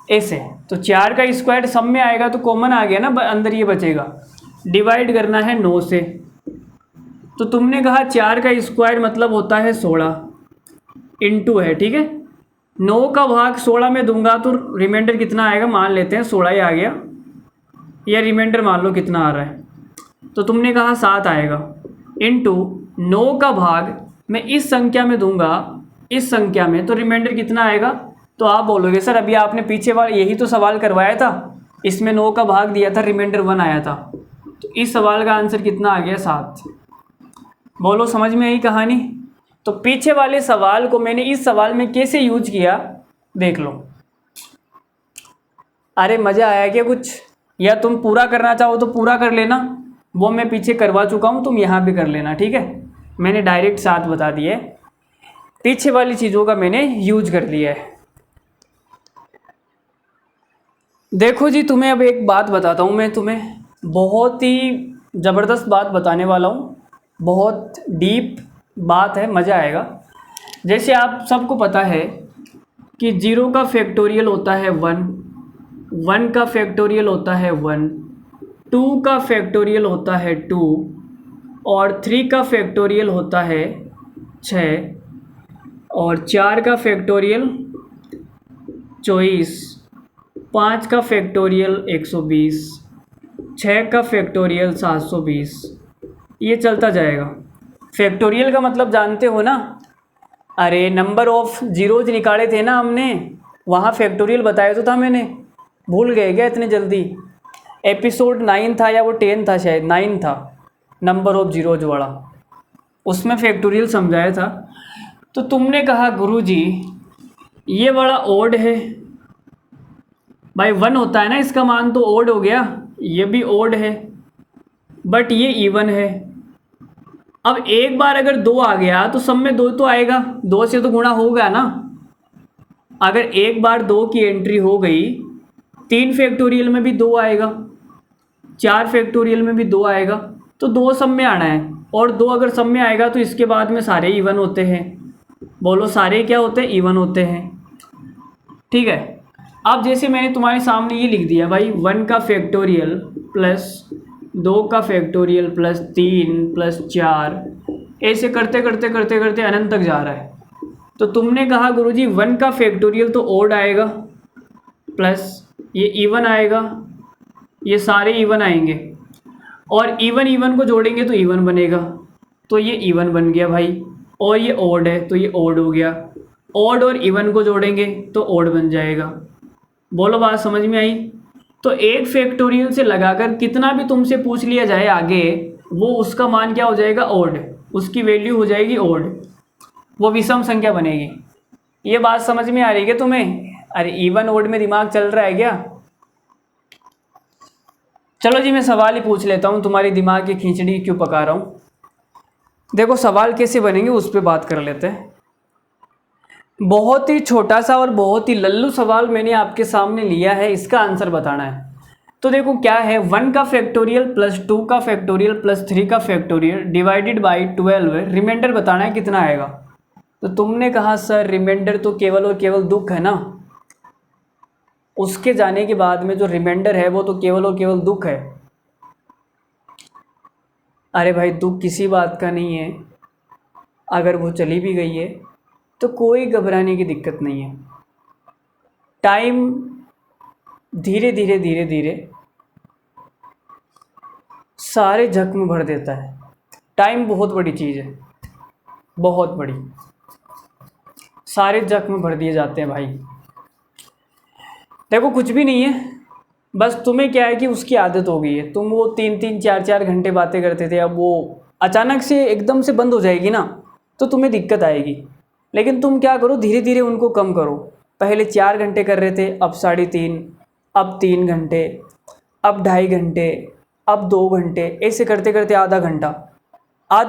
ऐसे तो 4 का स्क्वायर सब में आएगा तो कॉमन आ गया ना, अंदर ये बचेगा। डिवाइड करना है 9 से। तो तुमने कहा 4 का स्क्वायर मतलब होता है 16 इंटू है, ठीक है। 9 का भाग 16 में दूंगा तो रिमाइंडर कितना आएगा, मान लेते हैं 16 ही आ गया, या रिमाइंडर मान लो कितना आ रहा है, तो तुमने कहा 7 आएगा, इंटू 9 का भाग मैं इस संख्या में दूंगा, इस संख्या में, तो रिमाइंडर कितना आएगा। तो आप बोलोगे सर अभी आपने पीछे वाला यही तो सवाल करवाया था, इसमें 9 का भाग दिया था, रिमाइंडर 1 आया था, तो इस सवाल का आंसर कितना आ गया 7। बोलो समझ में आई कहानी? तो पीछे वाले सवाल को मैंने इस सवाल में कैसे यूज किया देख लो। अरे मज़ा आया क्या कुछ? या तुम पूरा करना चाहो तो पूरा कर लेना, वो मैं पीछे करवा चुका हूँ, तुम यहाँ भी कर लेना, ठीक है। मैंने डायरेक्ट 7 बता दिए, पीछे वाली चीज़ों का मैंने यूज कर लिया है। देखो जी, तुम्हें अब एक बात बताता हूँ, मैं तुम्हें बहुत ही ज़बरदस्त बात बताने वाला हूँ, बहुत डीप बात है, मज़ा आएगा। जैसे आप सबको पता है कि 0 का फैक्टोरियल होता है 1, 1 का फैक्टोरियल होता है 1, 2 का फैक्टोरियल होता है 2, और 3 का फैक्टोरियल होता है 6, और 4 का फैक्टोरियल 24, 5 का फैक्टोरियल 120, 6 का फैक्टोरियल 720, ये चलता जाएगा। फैक्टोरियल का मतलब जानते हो ना? अरे नंबर ऑफ जीरोज निकाले थे ना हमने, वहाँ फैक्टोरियल बताया तो था मैंने, भूल गए क्या इतने जल्दी? एपिसोड 9 था या वो 10 था, शायद 9 था, नंबर ऑफ जीरोज वाला, उसमें फैक्टोरियल समझाया था। तो तुमने कहा गुरुजी ये बड़ा ओड है, भाई 1 होता है ना इसका मान, तो ओड हो गया, ये भी ओड है, बट ये इवन है। अब एक बार अगर 2 आ गया तो सब में 2 तो आएगा, 2 से तो गुणा होगा ना। अगर एक बार 2 की एंट्री हो गई, 3 फैक्टोरियल में भी 2 आएगा, 4 फैक्टोरियल में भी 2 आएगा, तो 2 सब में आना है, और 2 अगर सब में आएगा तो इसके बाद में सारे इवन होते हैं। बोलो सारे क्या होते हैं? इवन होते हैं, ठीक है। अब जैसे मैंने तुम्हारे सामने ये लिख दिया भाई, 1 का फैक्टोरियल प्लस 2 का फैक्टोरियल प्लस 3 प्लस 4, ऐसे करते करते करते करते अनंत तक जा रहा है। तो तुमने कहा गुरुजी 1 का फैक्टोरियल तो ओड आएगा, प्लस ये इवन आएगा, ये सारे इवन आएंगे, और इवन इवन को जोड़ेंगे तो इवन बनेगा, तो ये इवन बन गया भाई। और ये ओड है तो ये ओड हो गया, ओड और इवन को जोड़ेंगे तो ओड बन जाएगा। बोलो बात समझ में आई? तो एक फैक्टोरियल से लगाकर कितना भी तुमसे पूछ लिया जाए आगे, वो उसका मान क्या हो जाएगा? ओड, उसकी वैल्यू हो जाएगी ओड, वो विषम संख्या बनेगी। ये बात समझ में आ रही है तुम्हें? अरे इवन ओड में दिमाग चल रहा है क्या? चलो जी मैं सवाल ही पूछ लेता हूँ, तुम्हारी दिमाग की खिचड़ी क्यों पका रहा हूँ। देखो सवाल कैसे बनेंगे उस पर बात कर लेते हैं। बहुत ही छोटा सा और बहुत ही लल्लू सवाल मैंने आपके सामने लिया है, इसका आंसर बताना है। तो देखो क्या है, 1 का फैक्टोरियल प्लस 2 का फैक्टोरियल प्लस 3 का फैक्टोरियल डिवाइडेड बाई 12, रिमाइंडर बताना है कितना आएगा। तो तुमने कहा सर रिमाइंडर तो केवल और केवल दुख है ना, उसके जाने के बाद में जो रिमाइंडर है वो तो केवल और केवल दुख है। अरे भाई दुख किसी बात का नहीं है, अगर वो चली भी गई है तो कोई घबराने की दिक्कत नहीं है। टाइम धीरे धीरे धीरे धीरे सारे जख्म भर देता है। टाइम बहुत बड़ी चीज़ है, बहुत बड़ी, सारे जख्म भर दिए जाते हैं भाई। देखो कुछ भी नहीं है, बस तुम्हें क्या है कि उसकी आदत हो गई है। तुम वो 3-3 4-4 घंटे बातें करते थे, अब वो अचानक से एकदम से बंद हो जाएगी ना तो तुम्हें दिक्कत आएगी। लेकिन तुम क्या करो, धीरे धीरे उनको कम करो। पहले 4 घंटे कर रहे थे, अब 3.5, अब 3 घंटे, अब 2.5 घंटे, अब 2 घंटे, ऐसे करते करते आधा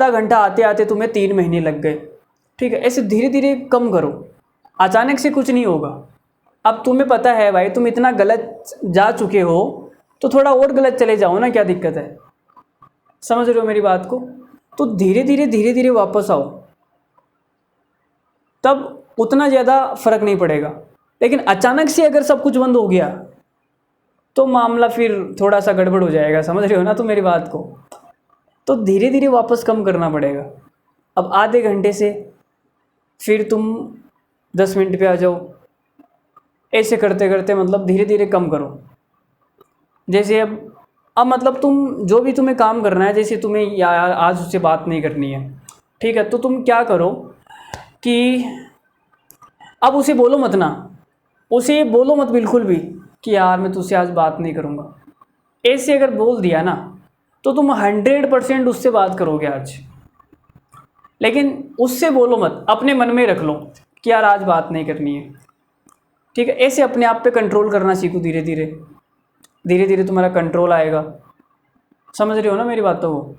घंटा आते आते तुम्हें 3 महीने लग गए। ठीक है, ऐसे धीरे धीरे कम करो, अचानक से कुछ नहीं होगा। अब तुम्हें पता है भाई तुम इतना गलत जा चुके हो तो थोड़ा और गलत चले जाओ ना, क्या दिक्कत है? समझ रहे हो मेरी बात को? तो धीरे धीरे वापस आओ, तब उतना ज़्यादा फर्क नहीं पड़ेगा। लेकिन अचानक से अगर सब कुछ बंद हो गया तो मामला फिर थोड़ा सा गड़बड़ हो जाएगा। समझ रहे हो ना तुम मेरी बात को? तो धीरे धीरे वापस कम करना पड़ेगा। अब आधे घंटे से फिर तुम 10 मिनट पे आ जाओ, ऐसे करते करते मतलब धीरे धीरे कम करो। जैसे अब मतलब तुम जो भी तुम्हें काम करना है, जैसे तुम्हें यार आज उससे बात नहीं करनी है, ठीक है, तो तुम क्या करो कि अब उसे बोलो मत ना, उसे बोलो मत बिल्कुल भी कि यार मैं तुझसे आज बात नहीं करूँगा। ऐसे अगर बोल दिया ना तो तुम 100% उससे बात करोगे आज। लेकिन उससे बोलो मत, अपने मन में रख लो कि यार आज बात नहीं करनी है। ठीक है, ऐसे अपने आप पे कंट्रोल करना सीखो। धीरे धीरे तुम्हारा कंट्रोल आएगा। समझ रहे हो ना मेरी बातों को?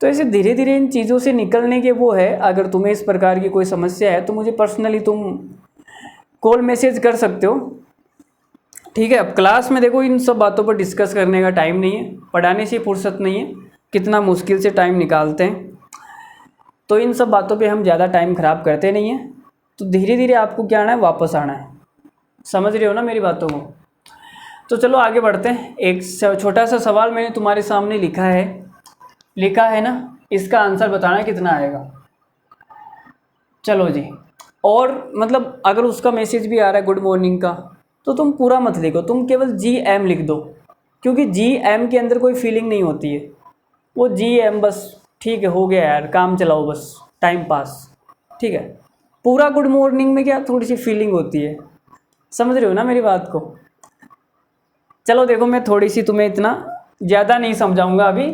तो ऐसे धीरे धीरे इन चीज़ों से निकलने के वो है। अगर तुम्हें इस प्रकार की कोई समस्या है तो मुझे पर्सनली तुम कॉल मैसेज कर सकते हो। ठीक है, अब क्लास में देखो इन सब बातों पर डिस्कस करने का टाइम नहीं है, पढ़ाने से फुर्सत नहीं है, कितना मुश्किल से टाइम निकालते हैं। तो इन सब बातों पे हम ज़्यादा टाइम ख़राब करते नहीं हैं। तो धीरे धीरे आपको क्या आना है, वापस आना है। समझ रहे हो ना मेरी बातों को? तो चलो आगे बढ़ते हैं। एक छोटा सा सवाल मैंने तुम्हारे सामने लिखा है ना, इसका आंसर बताना कितना आएगा। चलो जी, और मतलब अगर उसका मैसेज भी आ रहा है गुड मॉर्निंग का तो तुम पूरा मत लिखो, तुम केवल GM लिख दो, क्योंकि GM के अंदर कोई फीलिंग नहीं होती है। वो GM बस ठीक है, हो गया यार, काम चलाओ बस, टाइम पास। ठीक है, पूरा गुड मॉर्निंग में क्या थोड़ी सी फीलिंग होती है। समझ रहे हो ना मेरी बात को? चलो देखो, मैं थोड़ी सी तुम्हें इतना ज़्यादा नहीं समझाऊंगा अभी,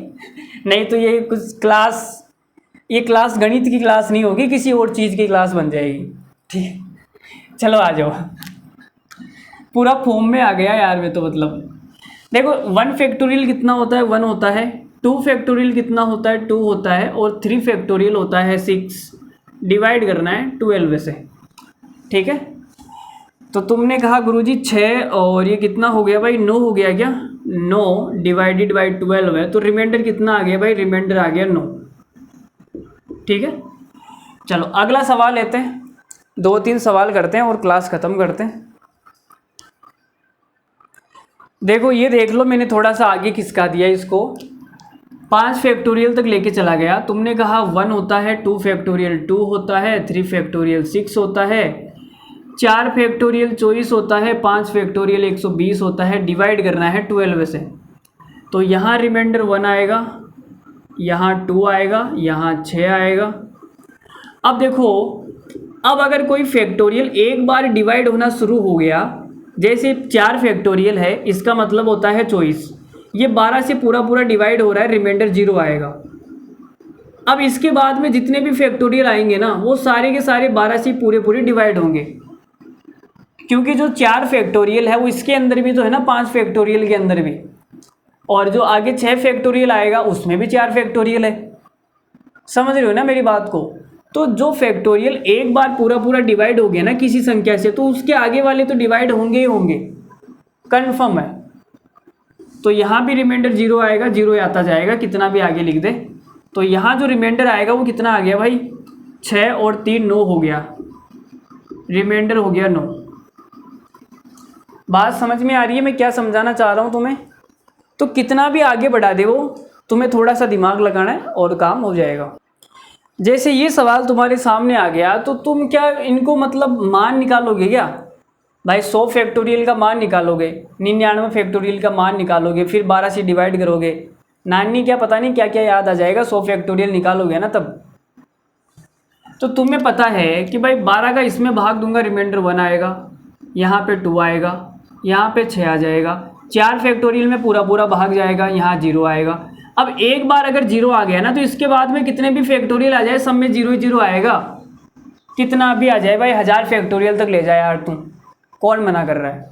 नहीं तो ये क्लास गणित की क्लास नहीं होगी, किसी और चीज़ की क्लास बन जाएगी। ठीक, चलो आ जाओ। पूरा फॉर्म में आ गया यार मैं तो। मतलब देखो 1 फैक्टोरियल कितना होता है, 1 होता है। 2 फैक्टोरियल कितना होता है, 2 होता है। और 3 फैक्टोरियल होता है 6। डिवाइड करना है 12 से। ठीक है, तो तुमने कहा गुरुजी 6 और ये कितना हो गया भाई, 9 हो गया क्या? 9 डिवाइडेड बाई 12 है, तो रिमाइंडर कितना आ गया भाई? रिमाइंडर आ गया 9। ठीक है, चलो अगला सवाल लेते हैं। 2-3 सवाल करते हैं और क्लास ख़त्म करते हैं। देखो ये देख लो, मैंने थोड़ा सा आगे खिसका दिया इसको। 5 फैक्टोरियल तक लेके चला गया। तुमने कहा 1 होता है, 2 फैक्टोरियल 2 होता है, 3 फैक्टोरियल 6 होता है, 4 फैक्टोरियल 24 होता है, 5 फैक्टोरियल 120 होता है। डिवाइड करना है 12 से, तो यहाँ रिमाइंडर 1 आएगा, यहाँ 2 आएगा, यहाँ 6 आएगा। अब देखो, अब अगर कोई फैक्टोरियल एक बार डिवाइड होना शुरू हो गया, जैसे 4 फैक्टोरियल है, इसका मतलब होता है 24, ये 12 से पूरा पूरा डिवाइड हो रहा है, रिमाइंडर 0 आएगा। अब इसके बाद में जितने भी फैक्टोरियल आएंगे ना, वो सारे के सारे 12 से पूरे पूरे डिवाइड होंगे, क्योंकि जो 4 फैक्टोरियल है वो इसके अंदर भी तो है ना, 5 फैक्टोरियल के अंदर भी, और जो आगे 6 फैक्टोरियल आएगा उसमें भी 4 फैक्टोरियल है। समझ रहे हो ना मेरी बात को? तो जो फैक्टोरियल एक बार पूरा पूरा डिवाइड हो गया ना किसी संख्या से, तो उसके आगे वाले तो डिवाइड होंगे ही होंगे, कंफर्म है। तो यहाँ भी रिमाइंडर 0 आएगा, 0 आता जाएगा, कितना भी आगे लिख दे। तो यहाँ जो रिमाइंडर आएगा वो कितना आ गया भाई? 6 और 3 9 हो गया, रिमाइंडर हो गया 9। बात समझ में आ रही है मैं क्या समझाना चाह रहा हूँ तुम्हें? तो कितना भी आगे बढ़ा दे वो, तुम्हें थोड़ा सा दिमाग लगाना है और काम हो जाएगा। जैसे ये सवाल तुम्हारे सामने आ गया, तो तुम क्या इनको मतलब मान निकालोगे क्या भाई? 100 फैक्टोरियल का मान निकालोगे, 99 फैक्टोरियल का मान निकालोगे, फिर 12 से डिवाइड करोगे, नानी क्या पता नहीं क्या क्या याद आ जाएगा, 100 फैक्टोरियल निकालोगे ना तब। तो तुम्हें पता है कि भाई 12 का इसमें भाग दूंगा, रिमाइंडर 1 आएगा, यहाँ पे 2 आएगा, यहाँ पे 6 आ जाएगा, 4 फैक्टोरियल में पूरा पूरा भाग जाएगा, यहाँ 0 आएगा। अब एक बार अगर 0 आ गया ना, तो इसके बाद में कितने भी फैक्टोरियल आ जाए सब में 0 ही 0 आएगा। कितना भी आ जाए भाई, 1000 फैक्टोरियल तक ले जाए यार, तुम कौन मना कर रहा है?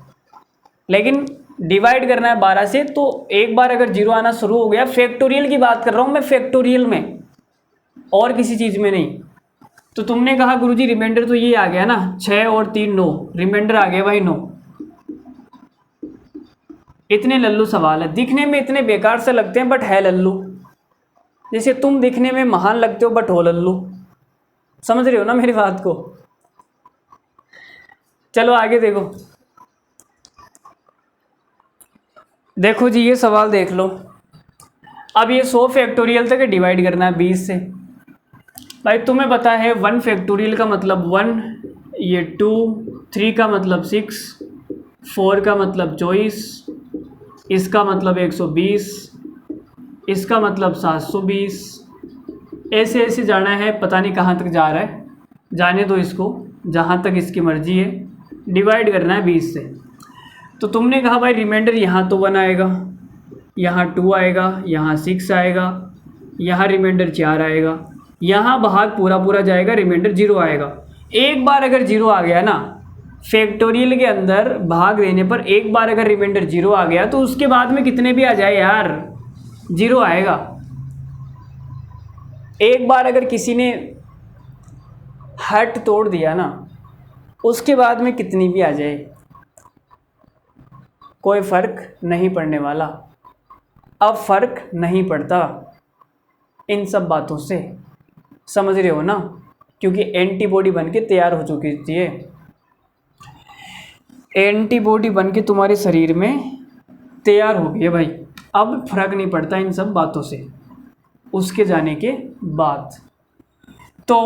लेकिन डिवाइड करना है 12 से, तो एक बार अगर 0 आना शुरू हो गया, फैक्टोरियल की बात कर रहा हूँ मैं, फैक्टोरियल में, और किसी चीज़ में नहीं। तो तुमने कहा गुरुजी रिमाइंडर तो ये आ गया ना, 6 और 3 9, रिमाइंडर आ गया भाई 9। इतने लल्लू सवाल है, दिखने में इतने बेकार से लगते हैं बट है लल्लू। जैसे तुम दिखने में महान लगते हो बट हो लल्लू। समझ रहे हो ना मेरी बात को? चलो आगे देखो। देखो जी, ये सवाल देख लो। अब ये 100 फैक्टोरियल तक डिवाइड करना है 20 से। भाई तुम्हें पता है 1 फैक्टोरियल का मतलब 1, ये 2, 3 का मतलब 6, 4 का मतलब 24, इसका मतलब 120, इसका मतलब 720, ऐसे ऐसे जाना है, पता नहीं कहाँ तक जा रहा है, जाने दो इसको, जहाँ तक इसकी मर्जी है। डिवाइड करना है 20 से। तो तुमने कहा भाई रिमाइंडर यहाँ तो 1 आएगा, यहाँ 2 आएगा, यहाँ 6 आएगा, यहाँ रिमाइंडर 4 आएगा, यहाँ भाग पूरा पूरा जाएगा, रिमाइंडर 0 आएगा। एक बार अगर 0 आ गया ना फैक्टोरियल के अंदर, भाग देने पर एक बार अगर रिमाइंडर 0 आ गया, तो उसके बाद में कितने भी आ जाए यार 0 आएगा। एक बार अगर किसी ने हट तोड़ दिया ना, उसके बाद में कितनी भी आ जाए कोई फ़र्क नहीं पड़ने वाला। अब फ़र्क नहीं पड़ता इन सब बातों से, समझ रहे हो ना? क्योंकि एंटीबॉडी बन के तैयार हो चुकी थी, एंटीबॉडी बन के तुम्हारे शरीर में तैयार हो गई है भाई। अब फर्क नहीं पड़ता इन सब बातों से उसके जाने के बाद। तो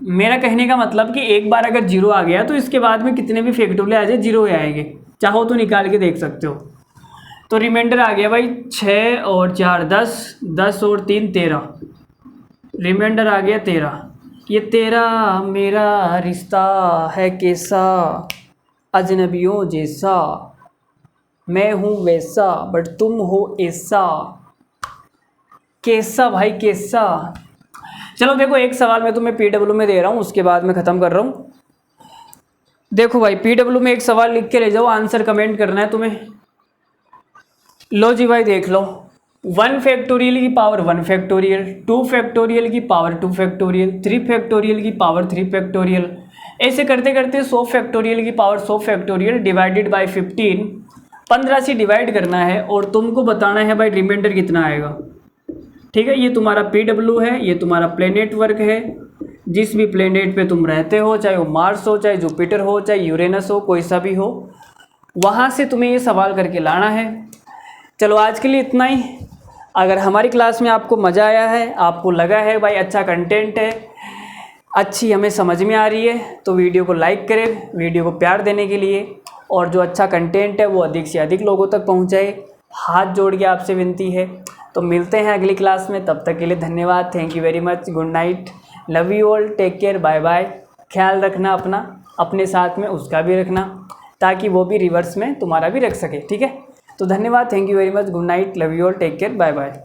मेरा कहने का मतलब कि एक बार अगर 0 आ गया, तो इसके बाद में कितने भी फैक्टोरियल आ जाए 0 ही आएंगे, चाहो तो निकाल के देख सकते हो। तो रिमाइंडर आ गया भाई 6 और 4 10, 10 और 3 13, रिमाइंडर आ गया 13। ये तेरा मेरा रिश्ता है कैसा, अजनबियों जैसा, मैं हूँ वैसा बट तुम हो ऐसा, कैसा भाई कैसा। चलो देखो, एक सवाल मैं तुम्हें पीडब्ल्यू में दे रहा हूँ, उसके बाद मैं ख़त्म कर रहा हूँ। देखो भाई, पीडब्ल्यू में एक सवाल लिख के ले जाओ, आंसर कमेंट करना है तुम्हें। लो जी भाई, देख लो। 1 फैक्टोरियल की पावर 1 फैक्टोरियल, 2 फैक्टोरियल की पावर 2 फैक्टोरियल, 3 फैक्टोरियल की पावर 3 फैक्टोरियल, ऐसे करते करते 100 फैक्टोरियल की पावर 100 फैक्टोरियल डिवाइडेड बाय 15, 15 से डिवाइड करना है और तुमको बताना है भाई रिमाइंडर कितना आएगा। ठीक है, ये तुम्हारा पीडब्ल्यू है, ये तुम्हारा प्लेनेट वर्क है। जिस भी प्लेनेट पे तुम रहते हो, चाहे वो मार्स हो, चाहे जुपिटर हो, चाहे यूरेनस हो, कोई सा भी हो, वहाँ से तुम्हें ये सवाल करके लाना है। चलो आज के लिए इतना ही। अगर हमारी क्लास में आपको मज़ा आया है, आपको लगा है भाई अच्छा कंटेंट है, अच्छी हमें समझ में आ रही है, तो वीडियो को लाइक करें, वीडियो को प्यार देने के लिए, और जो अच्छा कंटेंट है वो अधिक से अधिक लोगों तक पहुंचाए। हाथ जोड़ के आपसे विनती है। तो मिलते हैं अगली क्लास में, तब तक के लिए धन्यवाद। Thank you very much. Good night. Love you all. Take care. Bye bye. ख्याल रखना अपना, अपने साथ में उसका भी रखना, ताकि वो भी रिवर्स में तुम्हारा भी रख सके। ठीक है, तो धन्यवाद। Thank you very much. Good night. Love you all. Take care. Bye bye.